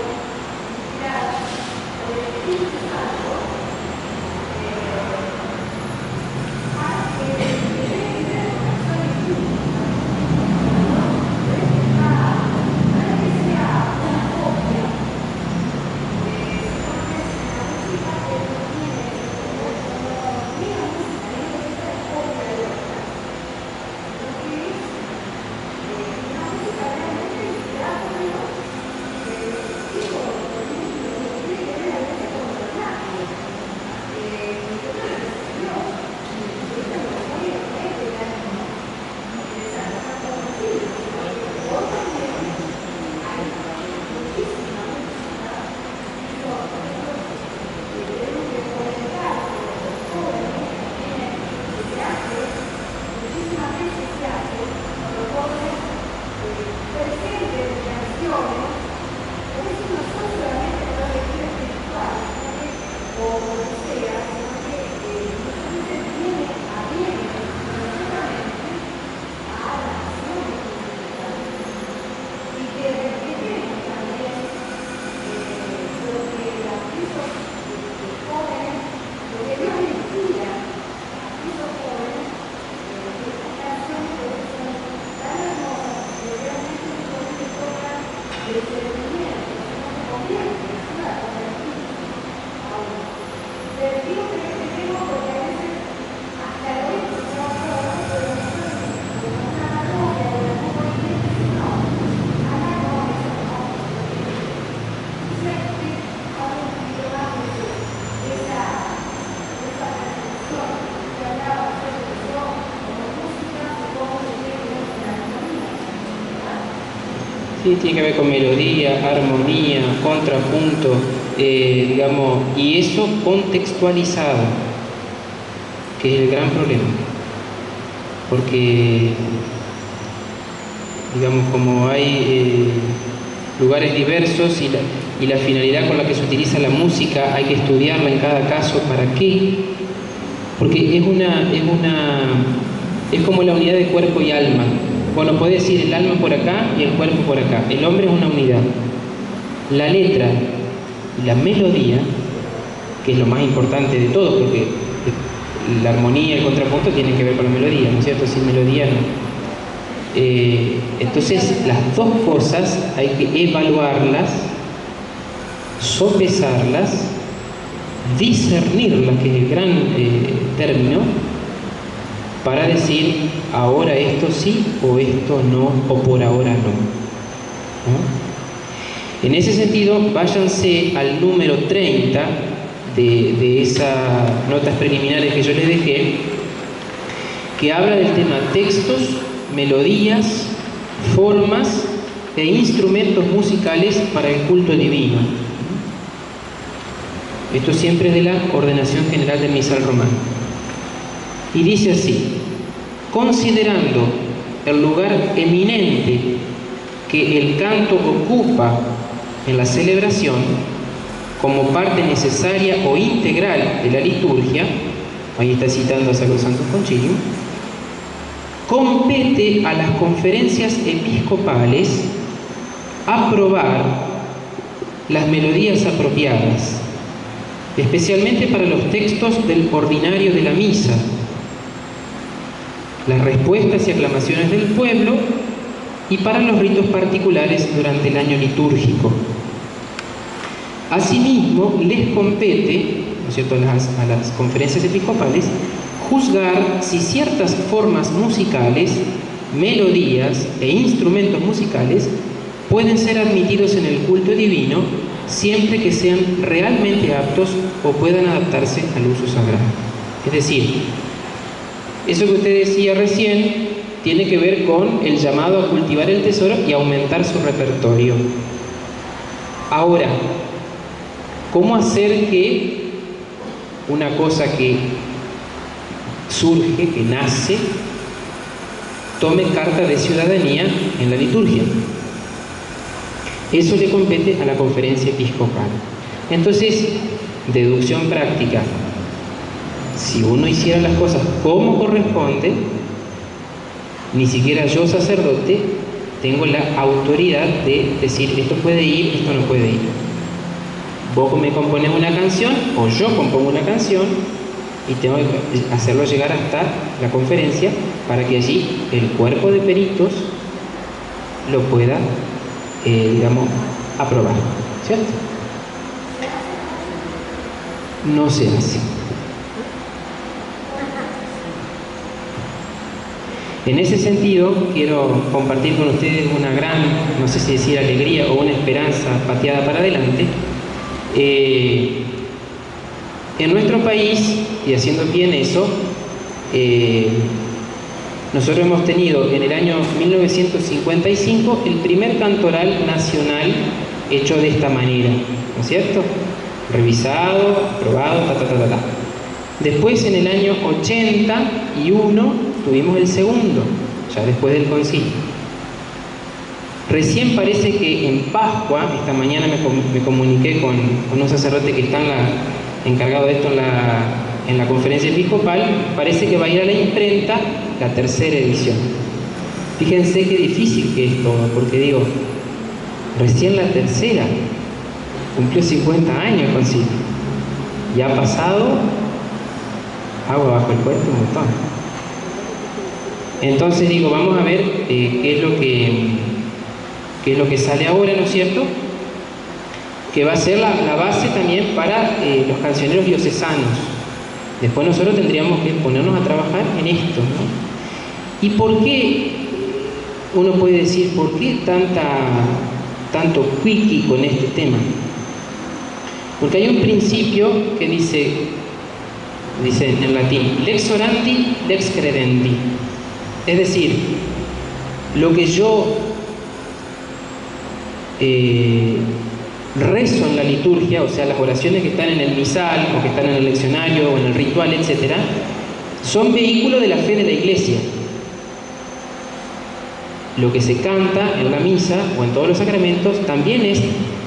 Sí, tiene que ver con melodía, armonía, contrapunto, digamos, y eso contextualizado, que es el gran problema. Porque, digamos, como hay lugares diversos y la finalidad con la que se utiliza la música, hay que estudiarla en cada caso. ¿Para qué? Porque es como la unidad de cuerpo y alma. Bueno, puede decir el alma por acá y el cuerpo por acá. El hombre es una unidad. La letra y la melodía, que es lo más importante de todo, porque la armonía y el contrapunto tienen que ver con la melodía, ¿no es cierto? Sin melodía no. Entonces, las dos cosas hay que evaluarlas, sopesarlas, discernirlas, que es el gran término, para decir ahora esto sí o esto no, o por ahora no. En ese sentido, váyanse al número 30 de esas notas preliminares que yo les dejé, que habla del tema textos, melodías, formas e instrumentos musicales para el culto divino. Esto siempre es de la ordenación general del misal romano. Y dice así: considerando el lugar eminente que el canto ocupa en la celebración como parte necesaria o integral de la liturgia, ahí está citando a Sacrosanctum Concilium, compete a las conferencias episcopales aprobar las melodías apropiadas, especialmente para los textos del ordinario de la misa, las respuestas y aclamaciones del pueblo y para los ritos particulares durante el año litúrgico. Asimismo, les compete, ¿no es cierto?, a las conferencias episcopales, juzgar si ciertas formas musicales, melodías e instrumentos musicales pueden ser admitidos en el culto divino siempre que sean realmente aptos o puedan adaptarse al uso sagrado. Es decir, eso que usted decía recién tiene que ver con el llamado a cultivar el tesoro y aumentar su repertorio. Ahora, ¿cómo hacer que una cosa que surge, que nace, tome carta de ciudadanía en la liturgia? Eso le compete a la conferencia episcopal. Entonces, deducción práctica: si uno hiciera las cosas como corresponde, ni siquiera yo, sacerdote, tengo la autoridad de decir esto puede ir, esto no puede ir. Vos me componés una canción o yo compongo una canción y tengo que hacerlo llegar hasta la conferencia para que allí el cuerpo de peritos lo pueda, digamos, aprobar, ¿cierto? No se hace. En ese sentido, quiero compartir con ustedes una gran, no sé si decir alegría o una esperanza pateada para adelante. En nuestro país, y haciendo pie en eso, nosotros hemos tenido en el año 1955 el primer cantoral nacional hecho de esta manera, ¿no es cierto? Revisado, aprobado, ta. Después, en el año 81, tuvimos el segundo, ya después del concilio. Recién parece que en Pascua, esta mañana me comuniqué con un sacerdote que está encargado de esto en la conferencia episcopal, parece que va a ir a la imprenta la tercera edición. Fíjense qué difícil que es todo, porque digo, recién la tercera, cumplió 50 años el concilio, y ha pasado agua bajo el puente un montón. Entonces digo, vamos a ver qué es lo que sale ahora, ¿no es cierto? Que va a ser la base también para los cancioneros diocesanos. Después nosotros tendríamos que ponernos a trabajar en esto, ¿no? ¿Y por qué? Uno puede decir, ¿por qué tanto quickie con este tema? Porque hay un principio que dice en latín, lex orandi, lex credendi. Es decir, lo que yo rezo en la liturgia, o sea, las oraciones que están en el misal, o que están en el leccionario, o en el ritual, etc., son vehículo de la fe de la Iglesia. Lo que se canta en la misa o en todos los sacramentos también es,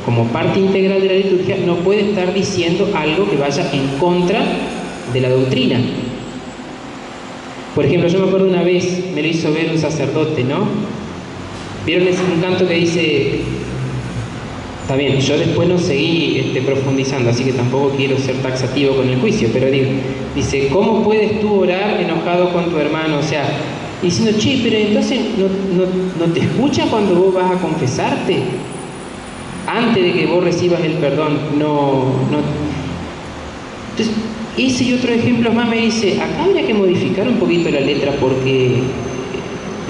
como parte integral de la liturgia, no puede estar diciendo algo que vaya en contra de la doctrina. Por ejemplo, yo me acuerdo una vez, me lo hizo ver un sacerdote, ¿no? ¿Vieron un canto que dice? Está bien, yo después no seguí profundizando, así que tampoco quiero ser taxativo con el juicio, pero dice, ¿cómo puedes tú orar enojado con tu hermano? O sea, diciendo, che, pero entonces no te escucha cuando vos vas a confesarte, antes de que vos recibas el perdón, no. Entonces, ese y otro ejemplo más me dice, acá habría que modificar un poquito la letra porque,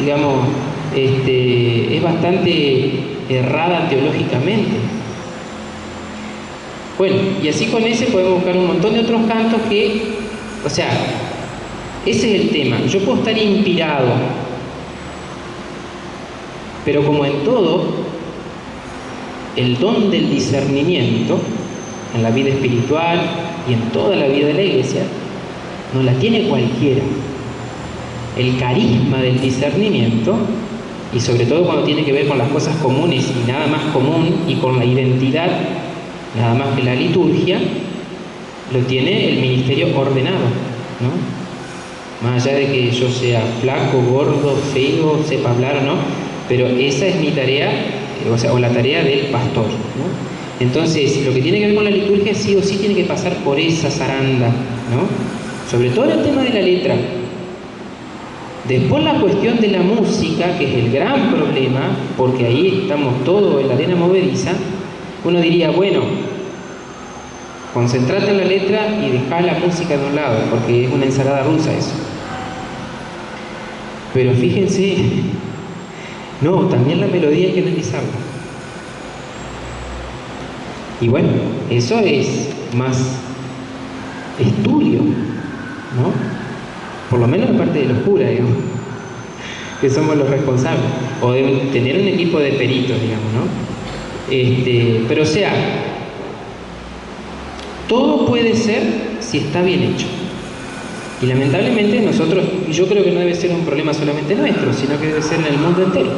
digamos, es bastante errada teológicamente. Bueno, y así con ese podemos buscar un montón de otros cantos que, o sea, ese es el tema. Yo puedo estar inspirado, pero como en todo, el don del discernimiento, en la vida espiritual y en toda la vida de la Iglesia, no la tiene cualquiera. El carisma del discernimiento, y sobre todo cuando tiene que ver con las cosas comunes y nada más común, y con la identidad, nada más que la liturgia, lo tiene el ministerio ordenado, ¿no? Más allá de que yo sea flaco, gordo, feo, sepa hablar o no, pero esa es mi tarea, o la tarea del pastor, ¿no? Entonces, lo que tiene que ver con la liturgia sí o sí tiene que pasar por esa zaranda, ¿no? Sobre todo el tema de la letra. Después la cuestión de la música, que es el gran problema, porque ahí estamos todos en la arena movediza, uno diría, bueno, concentrate en la letra y dejá la música de un lado, porque es una ensalada rusa eso. Pero fíjense, no, también la melodía hay que analizarla. Y bueno, eso es más estudio, ¿no? Por lo menos de parte de los curas, digamos, que somos los responsables, o de tener un equipo de peritos, digamos, ¿no? Pero o sea, todo puede ser si está bien hecho. Y lamentablemente nosotros, yo creo que no debe ser un problema solamente nuestro, sino que debe ser en el mundo entero.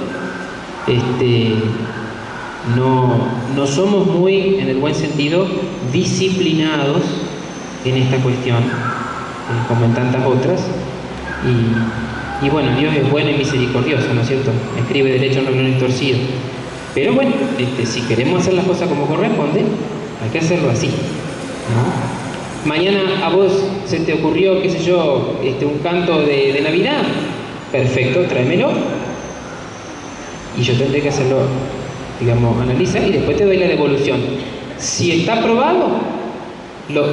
No somos muy, en el buen sentido, disciplinados en esta cuestión, como en tantas otras. Y bueno, Dios es bueno y misericordioso, ¿no es cierto? Escribe derecho en renglones torcidos. Pero bueno, si queremos hacer las cosas como corresponde, hay que hacerlo así, ¿no? Mañana a vos se te ocurrió, qué sé yo, un canto de Navidad. Perfecto, tráemelo. Y yo tendré que hacerlo, digamos, analizar y después te doy la devolución. Si está aprobado,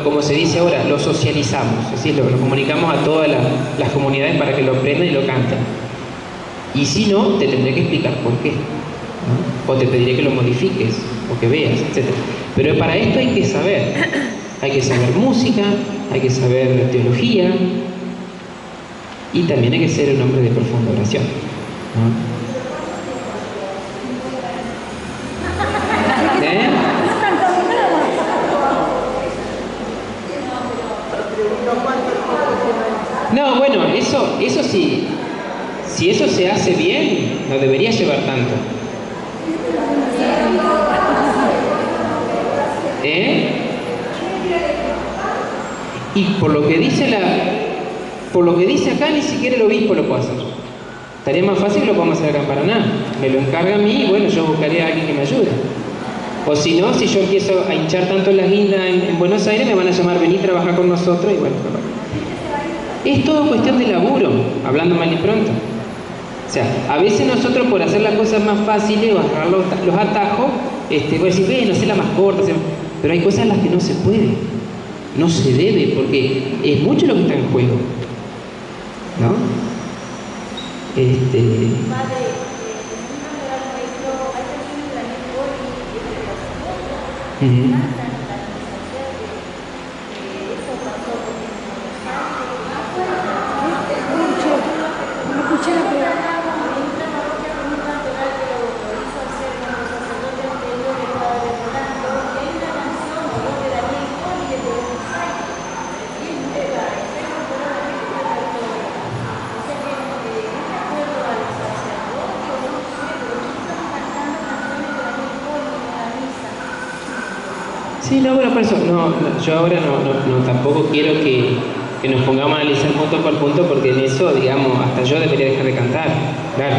como se dice ahora, lo socializamos, es decir, lo comunicamos a todas las comunidades para que lo aprendan y lo canten. Y si no, te tendré que explicar por qué, ¿no? O te pediré que lo modifiques, o que veas, etc. Pero para esto hay que saber. Hay que saber música, hay que saber teología y también hay que ser un hombre de profunda oración, ¿no? No, bueno, eso sí, si eso se hace bien, no debería llevar tanto. Y por lo que dice acá, ni siquiera el obispo lo puede hacer. Estaría más fácil que lo podamos hacer acá en Paraná. Me lo encarga a mí y bueno, yo buscaré a alguien que me ayude. O si no, si yo empiezo a hinchar tanto la guinda en Buenos Aires, me van a llamar, vení a trabajar con nosotros y bueno. Es todo cuestión de laburo, hablando mal y pronto. O sea, a veces nosotros por hacer las cosas más fáciles o agarrar los atajos, voy a decir, bueno, hacer la más corta, pero hay cosas en las que no se puede. No se debe, porque es mucho lo que está en juego, ¿no? Sí, no, bueno, por eso, yo ahora no tampoco quiero que nos pongamos a analizar punto por punto, porque en eso, digamos, hasta yo debería dejar de cantar, claro.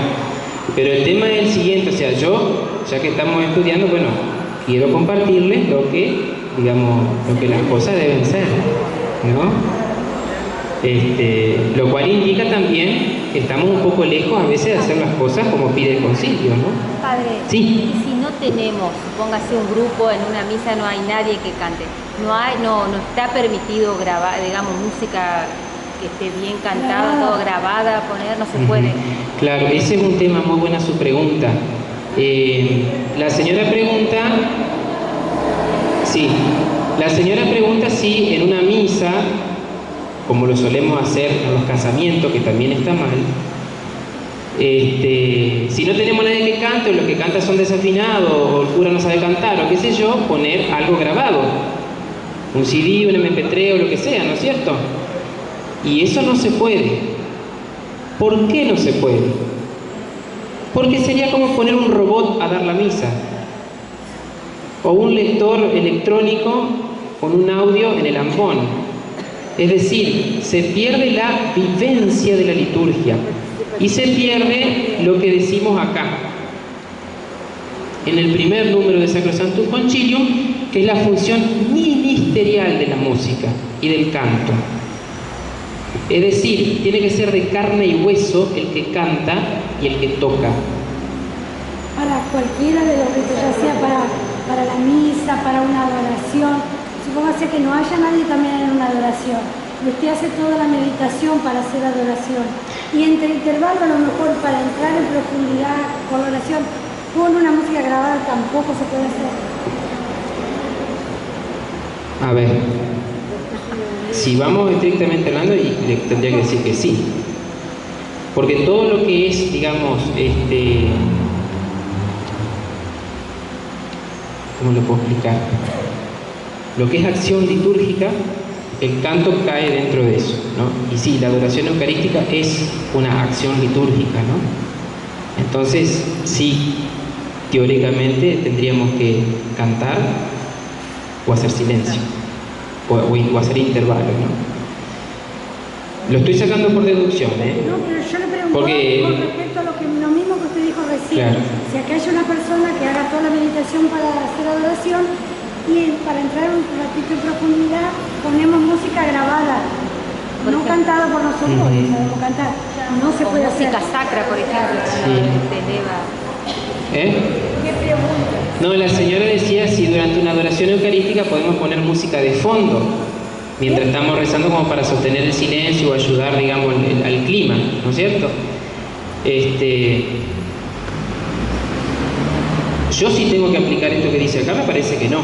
Pero el tema es el siguiente, o sea, yo, ya que estamos estudiando, bueno, quiero compartirles lo que, digamos, lo que las cosas deben ser, ¿no? Lo cual indica también que estamos un poco lejos a veces de hacer las cosas como pide el concilio, ¿no? Padre, sí. Y si no tenemos, supóngase un grupo, en una misa no hay nadie que cante, no está permitido grabar, digamos, música que esté bien cantada, todo grabada, poner, no se puede. Claro, ese es un tema, muy buena su pregunta. La señora pregunta, sí, la señora pregunta si en una misa, como lo solemos hacer en los casamientos, que también está mal, si no tenemos nadie que cante, o los que cantan son desafinados, o el cura no sabe cantar, o qué sé yo, poner algo grabado, un CD, un MP3 o lo que sea, ¿no es cierto? Y eso no se puede. ¿Por qué no se puede? Porque sería como poner un robot a dar la misa, o un lector electrónico con un audio en el ambón. Es decir, se pierde la vivencia de la liturgia y se pierde lo que decimos acá, en el primer número de Sacrosanctum Concilium, que es la función ministerial de la música y del canto. Es decir, tiene que ser de carne y hueso el que canta y el que toca. Para cualquiera de los ritos, ya sea para la misa, para una adoración. Supóngase que no haya nadie también en una adoración. Y usted hace toda la meditación para hacer adoración. Y entre intervalos, a lo mejor para entrar en profundidad con la oración, con una música grabada tampoco se puede hacer. A ver, si vamos estrictamente hablando, y le tendría que decir que sí. Porque todo lo que es, digamos, ¿cómo lo puedo explicar? Lo que es acción litúrgica, el canto cae dentro de eso, ¿no? Y sí, la adoración eucarística es una acción litúrgica, ¿no? Entonces, sí, teóricamente tendríamos que cantar o hacer silencio, o hacer intervalos, ¿no? Lo estoy sacando por deducción, ¿eh? No, pero yo le pregunto Porque, con respecto a lo mismo que usted dijo recién. claro. Si acá hay una persona que haga toda la meditación para hacer adoración, y para entrar un ratito en profundidad ponemos música grabada, no cantada por nosotros, sabemos cantar, no se puede hacer. Música sacra, por ejemplo, Sí. te eleva. ¿Qué pregunta? No, la señora decía si durante una adoración eucarística podemos poner música de fondo, mientras estamos rezando, como para sostener el silencio o ayudar, digamos, al clima, ¿no es cierto? Yo sí tengo que aplicar esto que dice acá, me parece que no.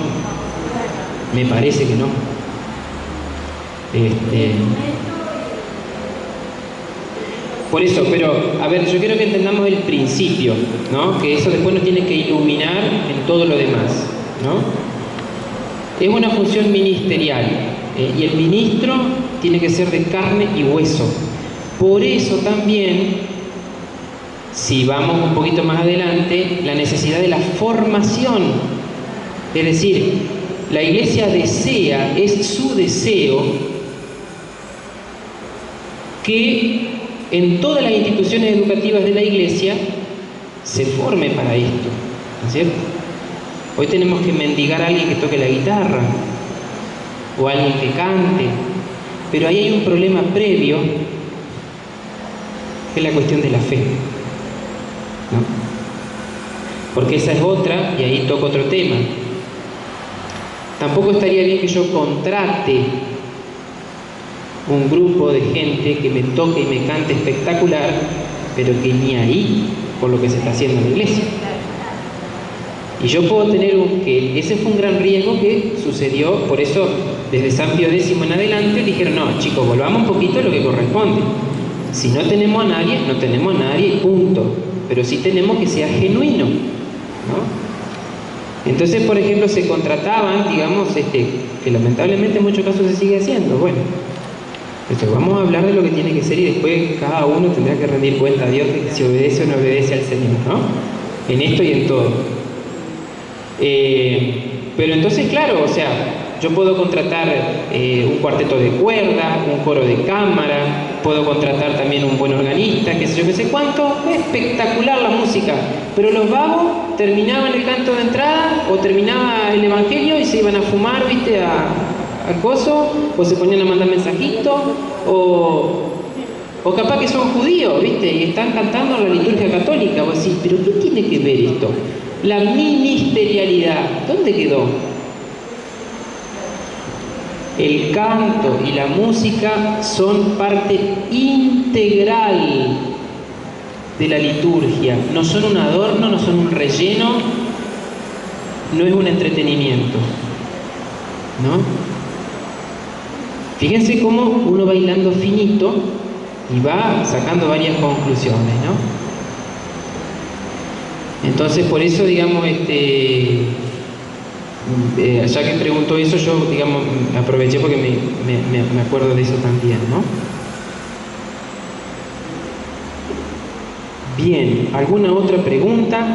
Me parece que no. Por eso, pero, a ver, yo quiero que entendamos el principio, ¿no? Que eso después nos tiene que iluminar en todo lo demás, ¿no? Es una función ministerial, y el ministro tiene que ser de carne y hueso. Por eso también, si vamos un poquito más adelante, la necesidad de la formación. Es decir, la Iglesia desea, es su deseo, que en todas las instituciones educativas de la Iglesia se forme para esto, ¿no es cierto? Hoy tenemos que mendigar a alguien que toque la guitarra, o a alguien que cante, pero ahí hay un problema previo, que es la cuestión de la fe, ¿no? Porque esa es otra, y ahí toco otro tema. Tampoco estaría bien que yo contrate un grupo de gente que me toque y me cante espectacular, pero que ni ahí por lo que se está haciendo en la iglesia. Y yo puedo tener que ese fue un gran riesgo que sucedió, por eso desde San Pío X en adelante dijeron, no, chicos, volvamos un poquito a lo que corresponde. Si no tenemos a nadie, no tenemos a nadie, punto. Pero sí tenemos que sea genuino, ¿no? Entonces, por ejemplo, se contrataban, digamos, que lamentablemente en muchos casos se sigue haciendo. Bueno, vamos a hablar de lo que tiene que ser y después cada uno tendrá que rendir cuenta a Dios de si obedece o no obedece al Señor, ¿no? En esto y en todo. Pero entonces, claro, o sea, yo puedo contratar un cuarteto de cuerda, un coro de cámara, puedo contratar también un buen organista, qué sé yo, qué sé cuánto. Espectacular la música. Pero los vagos terminaban el canto de entrada o terminaba el evangelio y se iban a fumar, ¿viste? Al coso, o se ponían a mandar mensajitos, o capaz que son judíos, ¿viste? Y están cantando la liturgia católica, o así. ¿Pero qué tiene que ver esto? La ministerialidad, ¿dónde quedó? El canto y la música son parte integral de la liturgia. No son un adorno, no son un relleno, no es un entretenimiento, ¿no? Fíjense cómo uno va hilando finito y va sacando varias conclusiones, ¿no? Entonces, por eso, digamos, ya que preguntó eso, yo, digamos, aproveché porque me acuerdo de eso también, ¿no? Bien, ¿alguna otra pregunta?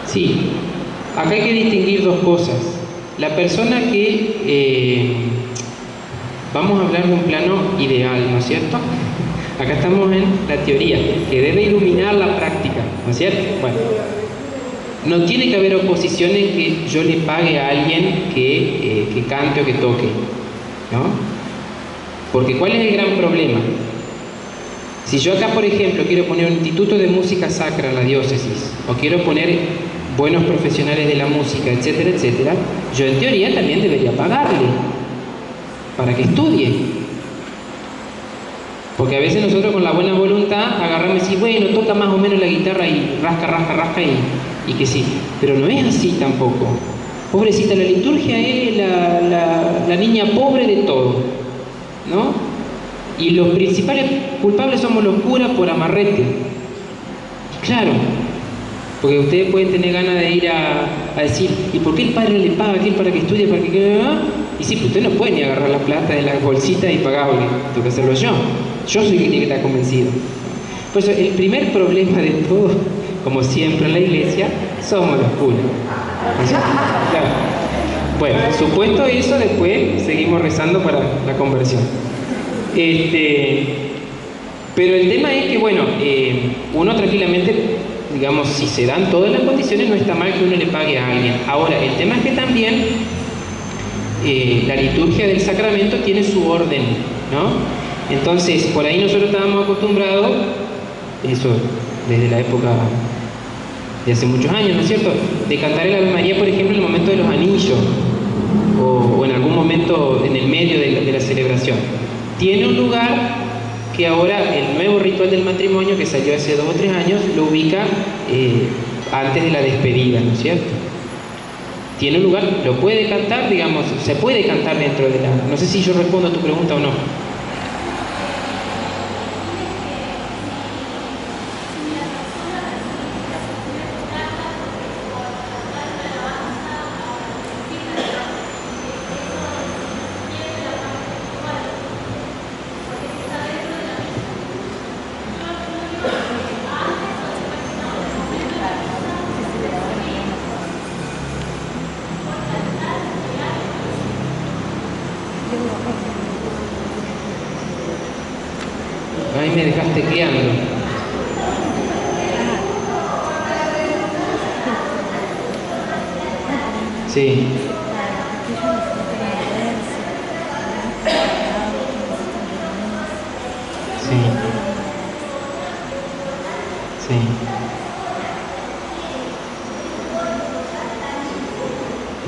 Sí, acá hay que distinguir dos cosas. La persona que, vamos a hablar de un plano ideal, ¿no es cierto? Acá estamos en la teoría, que debe iluminar la práctica, ¿no es cierto? Bueno, no tiene que haber oposiciones que yo le pague a alguien que cante o que toque, ¿no? Porque ¿cuál es el gran problema? Si yo acá, por ejemplo, quiero poner un instituto de música sacra en la diócesis, o quiero poner buenos profesionales de la música, etcétera, etcétera, yo en teoría también debería pagarle para que estudie. Porque a veces nosotros con la buena voluntad agarramos y decimos, bueno, toca más o menos la guitarra y rasca y que sí. Pero no es así tampoco. Pobrecita, la liturgia es la niña pobre de todo, ¿no? Y los principales culpables somos los curas por amarrete. Y claro, porque ustedes pueden tener ganas de ir a decir, ¿y por qué el padre le paga a aquel para que estudie, para que... Y sí, pues usted no puede ni agarrar la plata de la bolsita y pagarle, tengo que hacerlo yo. Yo soy el que tiene que estar convencido. Por eso, el primer problema de todo, como siempre en la iglesia, somos los curas. Claro. Bueno, supuesto eso, después seguimos rezando para la conversión. Pero el tema es que, bueno, uno tranquilamente, digamos, si se dan todas las condiciones, no está mal que uno le pague a alguien. Ahora, el tema es que también la liturgia del sacramento tiene su orden, ¿no? Entonces, por ahí nosotros estábamos acostumbrados, eso desde la época de hace muchos años, ¿no es cierto?, de cantar el Ave María, por ejemplo, en el momento de los anillos, o en algún momento en el medio de la celebración. Tiene un lugar que ahora el nuevo ritual del matrimonio, que salió hace 2 o 3 años, lo ubica antes de la despedida, ¿no es cierto? Tiene un lugar, lo puede cantar, digamos, se puede cantar dentro de la... No sé si yo respondo a tu pregunta o no. Ahí me dejaste tecleando. Sí. Sí. Sí.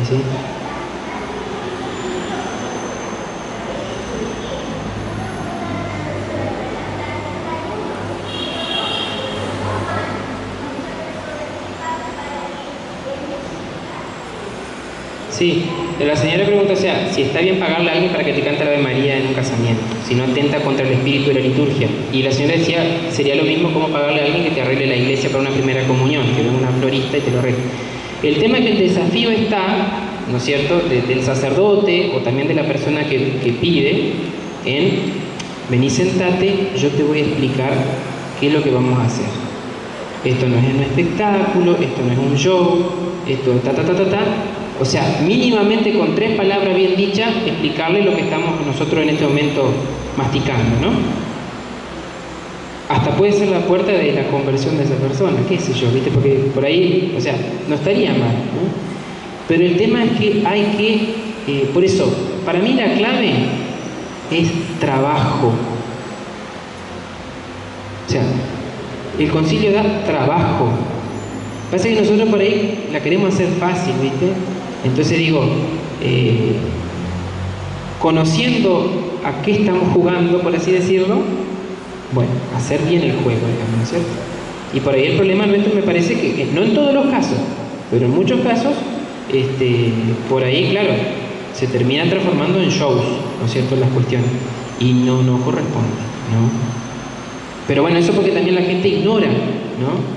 ¿Y sí? Sí, la señora pregunta, o sea, si está bien pagarle a alguien para que te cante la Ave María en un casamiento, si no atenta contra el espíritu de la liturgia. Y la señora decía, sería lo mismo como pagarle a alguien que te arregle la iglesia para una primera comunión, que venga una florista y te lo arregle. El tema es que el desafío está, ¿no es cierto?, del sacerdote o también de la persona que pide en, vení, sentate, yo te voy a explicar qué es lo que vamos a hacer. Esto no es un espectáculo, esto no es un show, esto ta. O sea, mínimamente con 3 palabras bien dichas, explicarle lo que estamos nosotros en este momento masticando, ¿no? Hasta puede ser la puerta de la conversión de esa persona, qué sé yo, ¿viste? Porque por ahí, o sea, no estaría mal, ¿no? Pero el tema es que hay que, por eso, para mí la clave es trabajo. O sea, el concilio da trabajo. Pasa que nosotros por ahí la queremos hacer fácil, ¿viste? Entonces digo, conociendo a qué estamos jugando, por así decirlo, bueno, hacer bien el juego, digamos, ¿no es cierto? Y por ahí el problema nuestro me parece que no en todos los casos, pero en muchos casos, por ahí, claro, se termina transformando en shows, ¿no es cierto?, las cuestiones, y no corresponde, ¿no? Pero bueno, eso porque también la gente ignora, ¿no?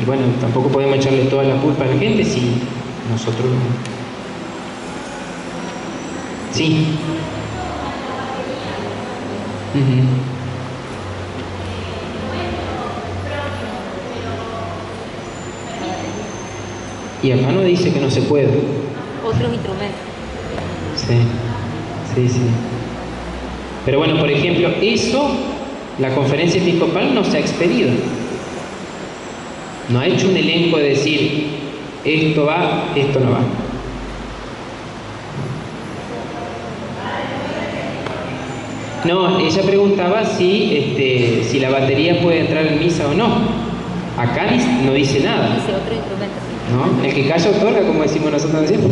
Y bueno, tampoco podemos echarle toda la culpa a la gente si nosotros... Sí. Y acá no dice que no se puede. Otros instrumentos. Sí. Pero bueno, por ejemplo, eso la conferencia episcopal no se ha expedido. No ha hecho un elenco de decir, esto va, esto no va. No, ella preguntaba si la batería puede entrar en misa o no. Acá no dice nada. Dice otro instrumento. ¿No? El que calla otorga, como decimos nosotros siempre.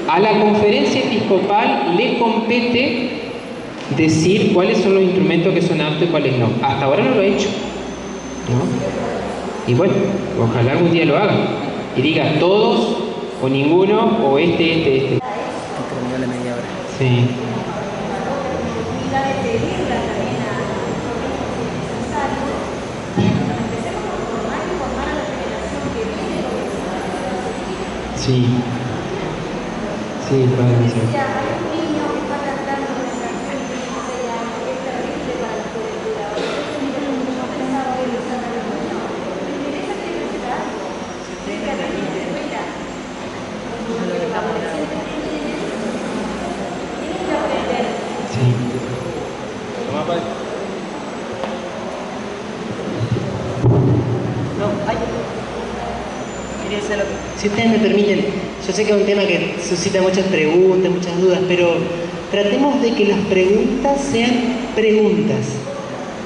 A la conferencia episcopal le compete decir cuáles son los instrumentos que son aptos y cuáles no. Hasta ahora no lo ha hecho, ¿no? Y bueno, ojalá algún día lo haga y diga todos o ninguno o este. Sí. Sí, padre, sí. Si ustedes me permiten, yo sé que es un tema que suscita muchas preguntas, muchas dudas, pero tratemos de que las preguntas sean preguntas,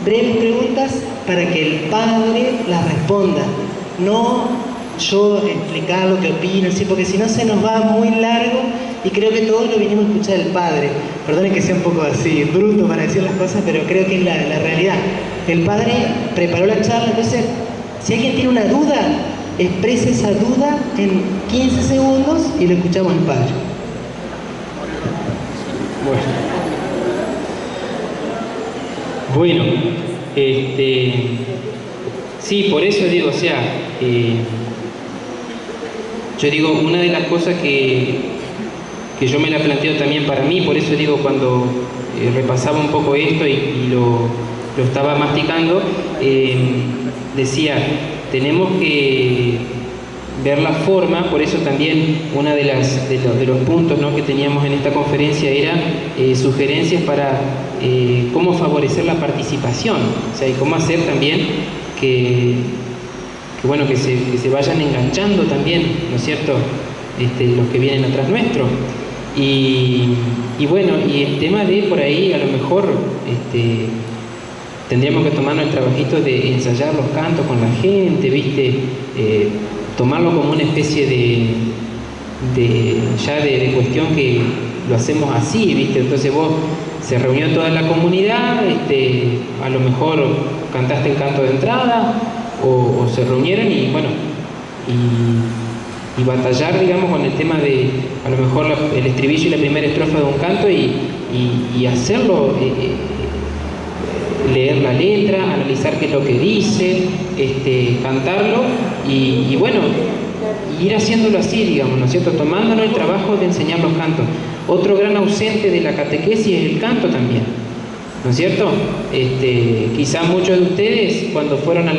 breves preguntas para que el Padre las responda, no yo explicar lo que opino, ¿sí? Porque si no se nos va muy largo y creo que todos lo vinimos a escuchar del Padre. Perdonen que sea un poco así, bruto para decir las cosas, pero creo que es la realidad. El Padre preparó la charla, entonces si alguien tiene una duda, exprese esa duda en 15 segundos y lo escuchamos al Padre. Bueno, sí, por eso digo, o sea, yo digo, una de las cosas que yo me la planteo también para mí, por eso digo, cuando repasaba un poco esto y lo estaba masticando, decía, tenemos que ver la forma, por eso también uno de los puntos, ¿no?, que teníamos en esta conferencia era sugerencias para cómo favorecer la participación, o sea, y cómo hacer también que se vayan enganchando también, ¿no es cierto?, los que vienen atrás nuestro. Y bueno, y el tema de por ahí a lo mejor tendríamos que tomarnos el trabajito de ensayar los cantos con la gente, ¿viste? Tomarlo como una especie de cuestión que lo hacemos así, ¿viste? Entonces se reunió toda la comunidad, a lo mejor cantaste el canto de entrada, o se reunieran y bueno, y batallar, digamos, con el tema de a lo mejor el estribillo y la primera estrofa de un canto y hacerlo, leer la letra, analizar qué es lo que dice, cantarlo y bueno, ir haciéndolo así, digamos, ¿no es cierto? Tomándonos el trabajo de enseñar los cantos. Otro gran ausente de la catequesis es el canto también, ¿no es cierto? Quizá muchos de ustedes cuando fueron al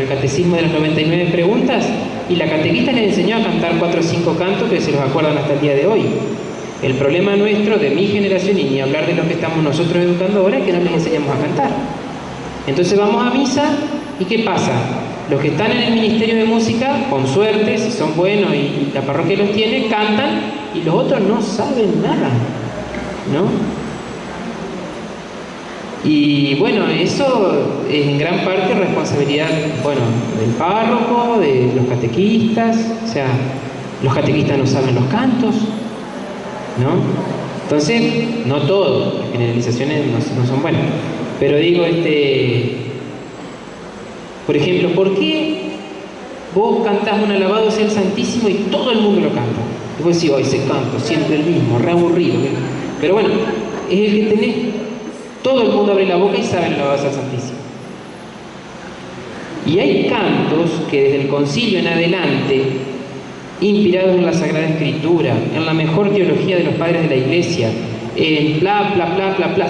catecismo de las 99 preguntas y la catequista les enseñó a cantar 4 o 5 cantos que se los acuerdan hasta el día de hoy. El problema nuestro, de mi generación, y ni hablar de los que estamos nosotros educando ahora, es que no les enseñamos a cantar. Entonces vamos a misa, ¿y qué pasa? Los que están en el Ministerio de Música, con suerte, si son buenos y la parroquia los tiene, cantan, y los otros no saben nada, ¿no? Y bueno, eso es en gran parte responsabilidad, bueno, del párroco, de los catequistas, o sea, los catequistas no saben los cantos, ¿no? Entonces, no todo, las generalizaciones no son buenas, pero digo, por ejemplo, ¿por qué vos cantás un alabado sea el Santísimo y todo el mundo lo canta? Y vos decís, hoy ese canto, siempre el mismo, re aburrido, pero bueno, es el que tenés. Todo el mundo abre la boca y sabe el alabado sea el Santísimo. Y hay cantos que desde el concilio en adelante, inspirados en la Sagrada Escritura, en la mejor teología de los padres de la Iglesia, en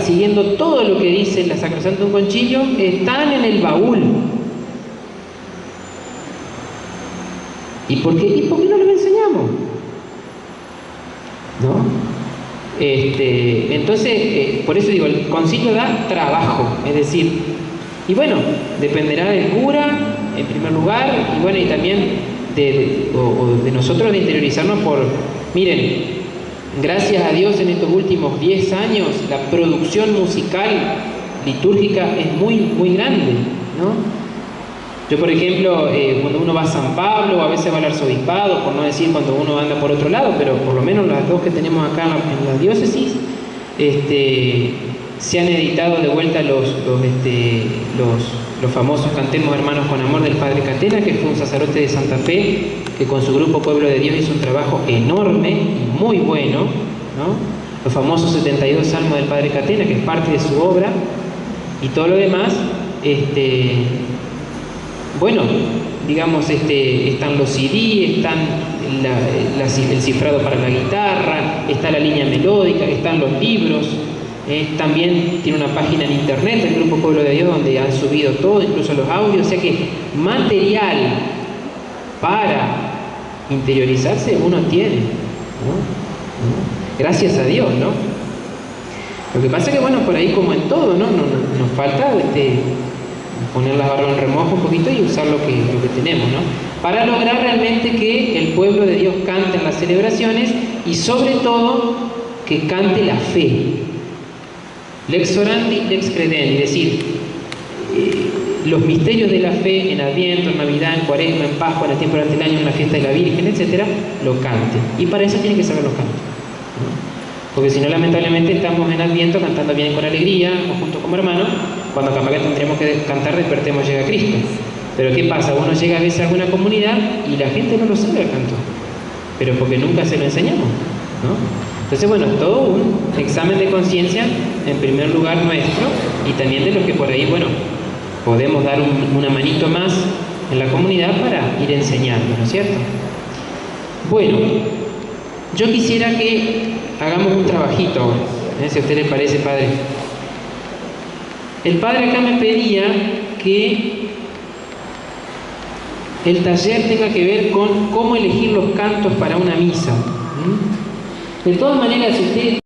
siguiendo todo lo que dice la Sacrosantum Concilio, están en el baúl. ¿Y por qué no los enseñamos? ¿No? Entonces, por eso digo, el concilio da trabajo, es decir, y bueno, dependerá del cura, en primer lugar, y bueno, y también de nosotros de interiorizarnos miren, gracias a Dios en estos últimos 10 años, la producción musical litúrgica es muy, muy grande, ¿no? Yo, por ejemplo, cuando uno va a San Pablo, o a veces va al arzobispado, por no decir cuando uno anda por otro lado, pero por lo menos las dos que tenemos acá en la diócesis, se han editado de vuelta los famosos Cantemos Hermanos con Amor del Padre Catena, que fue un sacerdote de Santa Fe, que con su grupo Pueblo de Dios hizo un trabajo enorme y muy bueno, ¿no? Los famosos 72 Salmos del Padre Catena, que es parte de su obra, y todo lo demás, bueno, digamos, están los CD, están el cifrado para la guitarra, está la línea melódica, están los libros, también tiene una página en internet, el Grupo Pueblo de Dios, donde han subido todo, incluso los audios, o sea que material para interiorizarse uno tiene, ¿no? Gracias a Dios, ¿no? Lo que pasa es que, bueno, por ahí como en todo, ¿no? Nos falta poner la barba en remojo un poquito y usar lo que tenemos, ¿no? Para lograr realmente que el pueblo de Dios cante en las celebraciones y sobre todo que cante la fe. Lex orandi, lex credendi, es decir, los misterios de la fe en Adviento, en Navidad, en Cuaresma, en Pascua, en el tiempo durante el año, en la fiesta de la Virgen, etcétera, lo cante. Y para eso tienen que saber los cantos, ¿no? Porque si no, lamentablemente estamos en Adviento cantando bien con alegría, o juntos como hermanos, cuando capaz que tendríamos que cantar Despertemos llega Cristo. Pero ¿qué pasa? Uno llega a veces a alguna comunidad y la gente no lo sabe el canto, pero porque nunca se lo enseñamos, ¿no? Entonces, bueno, es todo un examen de conciencia, en primer lugar nuestro, y también de los que por ahí, bueno, podemos dar una manito más en la comunidad para ir enseñando, ¿no es cierto? Bueno, yo quisiera que hagamos un trabajito ahora, si a usted le parece, padre. El padre acá me pedía que el taller tenga que ver con cómo elegir los cantos para una misa. De todas maneras, si usted